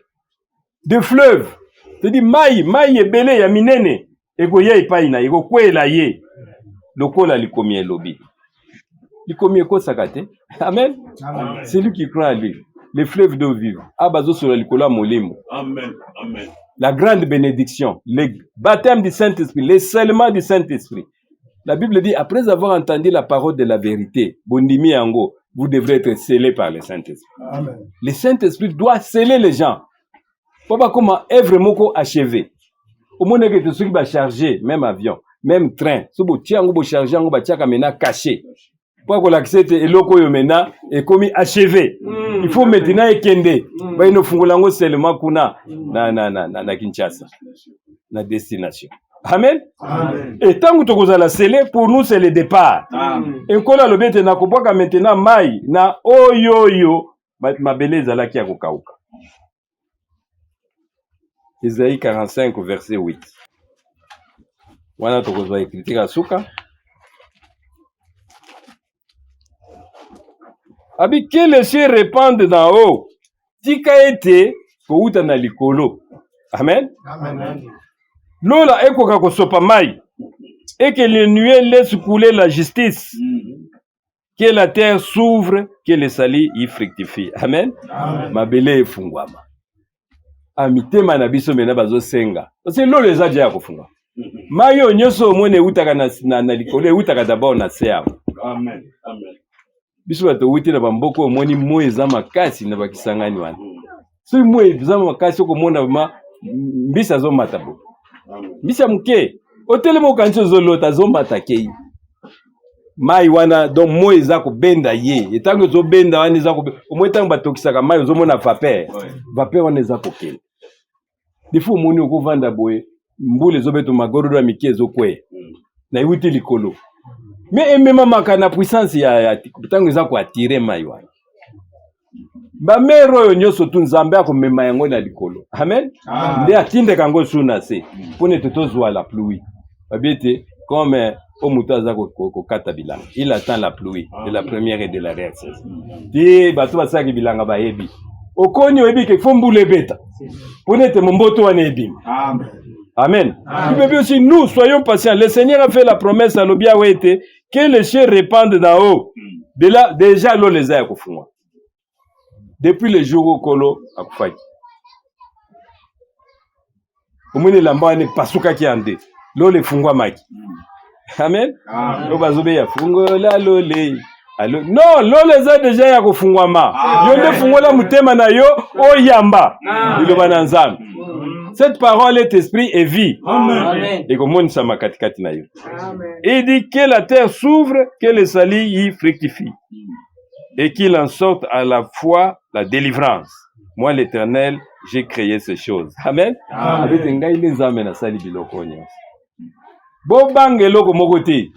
[SPEAKER 3] Des fleuves. C'est-à-dire, mai ebele ya minene. Ego ye ipaina, ego kwela ye. Lokola likomi elobi. Likomi eko sakate. Amen.
[SPEAKER 1] Amen.
[SPEAKER 3] C'est lui qui croit en lui. Les fleuves d'eau vive. Abazo sur likola molimo.
[SPEAKER 1] Amen. Amen.
[SPEAKER 3] La grande bénédiction, le baptême du Saint-Esprit, le scellement du Saint-Esprit. La Bible dit, après avoir entendu la parole de la vérité, Bondimi Ango, vous devrez être scellés par le Saint-Esprit.
[SPEAKER 5] Amen.
[SPEAKER 3] Le Saint-Esprit doit sceller les gens. Papa, comment œuvre moko achevé. Au moins que ceux qui va charger, même avion, même train, si vous tiango charger, on va tiaka mena caché. Pour que l'accepte et loko yo mena est comme achevé. Il faut maintenant ekende. Ba ino fungolango seulement kuna na Kinshasa. Na destination. Amen.
[SPEAKER 5] Amen.
[SPEAKER 3] Et tant que tu as la scellé, pour nous c'est le départ. Et quand le bête na koboka maintenant mai na oyoyo ma beleza la kia kokauka. Isaïe 45 verset 8. Wana tokozwa ekritika suka. Abi que les cieux répandent d'en haut. Tika ete kouta na likolo. Amen.
[SPEAKER 5] Amen.
[SPEAKER 3] Lola ekoka kosopa mai. Et que les nuées laissent couler la justice. Que la terre s'ouvre, que les salis y fructifient. Amen.
[SPEAKER 5] Amen.
[SPEAKER 3] Mabele efungwama. Amitema na biso mena bazo senga. Parce que lola eza dia kofunga. Mayo nyoso mone utaka na likolo utaka d'abord na sea.
[SPEAKER 1] Amen. Amen.
[SPEAKER 3] Biso bato wuti na bamboko omoni mo eza makasi na bakisangani wana. So mo eza makasi okomona ma mbisa zo matabo. Mbisa muke otelemo okanisi zolota zo matakei. Mai wana donc mo eza ko benda ye. Etango zo benda wana eza ko omwetango batokisaka mai ozomona vapeur. Vapeur wana eza kokela. Difu moni okovanda boye mbule zobeto magoro ya mike ezokwe. Na yuti likolo. Mais même makana puissance ya tango eza ko attirer mai wana. Ba mero nyoso tu nzambe akomema yango na likolo. Amen. Nde atinde kango suna se. Pone totozwa la pluie. Babiete comme omutaza ko kata bilanga. Il attend la pluie de la première et de la dernière saison. Ti bato basaki bilanga ba yebi. Okoni oyebi ke fombule beta. Pone te momboto wana ebima.
[SPEAKER 1] Amen.
[SPEAKER 3] Amen. Amen. Aussi, nous soyons patients. Le Seigneur a fait la promesse à l'Obia Wete que les cieux répandent d'en haut. De là, déjà, l'eau les a akufungwa. Depuis le jour où Kolo a kufaki. Umune lamba ne pasuka ki ande. L'eau les fungwa maki. Amen. L'eau bazobe ya fungo la lole. Non, l'eau les a déjà ya kufungwa ma. Yo ne fungwa la mutema na yo o yamba. Ilo bananzam. Cette parole est esprit et vie.
[SPEAKER 4] Amen.
[SPEAKER 3] Et comme on s'en katikati na yo. Il dit que la terre s'ouvre, que les salis y fructifient. Et qu'il en sorte à la fois la délivrance. Moi, l'Éternel, j'ai créé ces choses. Amen. Avec un gars, il les amène à sali biloko. Bon bangelo comme côté.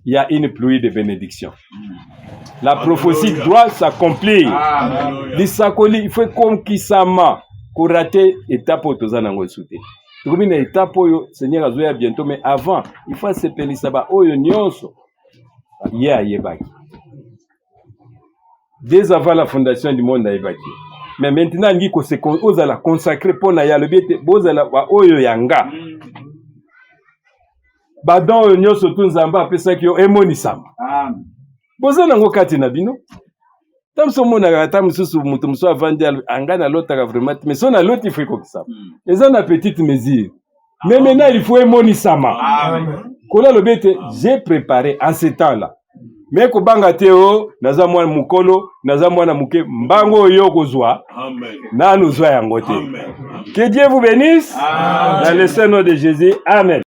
[SPEAKER 3] Il y a une pluie de bénédiction. La prophétie doit s'accomplir. L'isakoli, il faut comme qui s'ama. Pour rater étape au tozana ngosuté. Trouver une étape où Seigneur a joué bientôt, mais avant, il faut se périr ça bas. Oh yonso, yebaki. Dès avant la fondation du monde a yebaki. Mais maintenant, il faut se consacrer pour na ya le biete, bozala wa oyo yanga. Badon yonso tunzamba pesa ki yo emoni sama. Bozana ngokati na bino. Tam somo na tam susu mutu muso avandi angana lota vraiment mais son a l'autre il faut comme ça. Ils ont une petite mesure. Mais maintenant il faut émoni sama. Kola le bete j'ai préparé en ce temps-là. Mais ko banga teo naza mwana mukolo naza mwana muke mbango yo kozwa. Amen. Na nous zwa yango te. Que Dieu vous bénisse. Dans le nom de Jésus. Amen.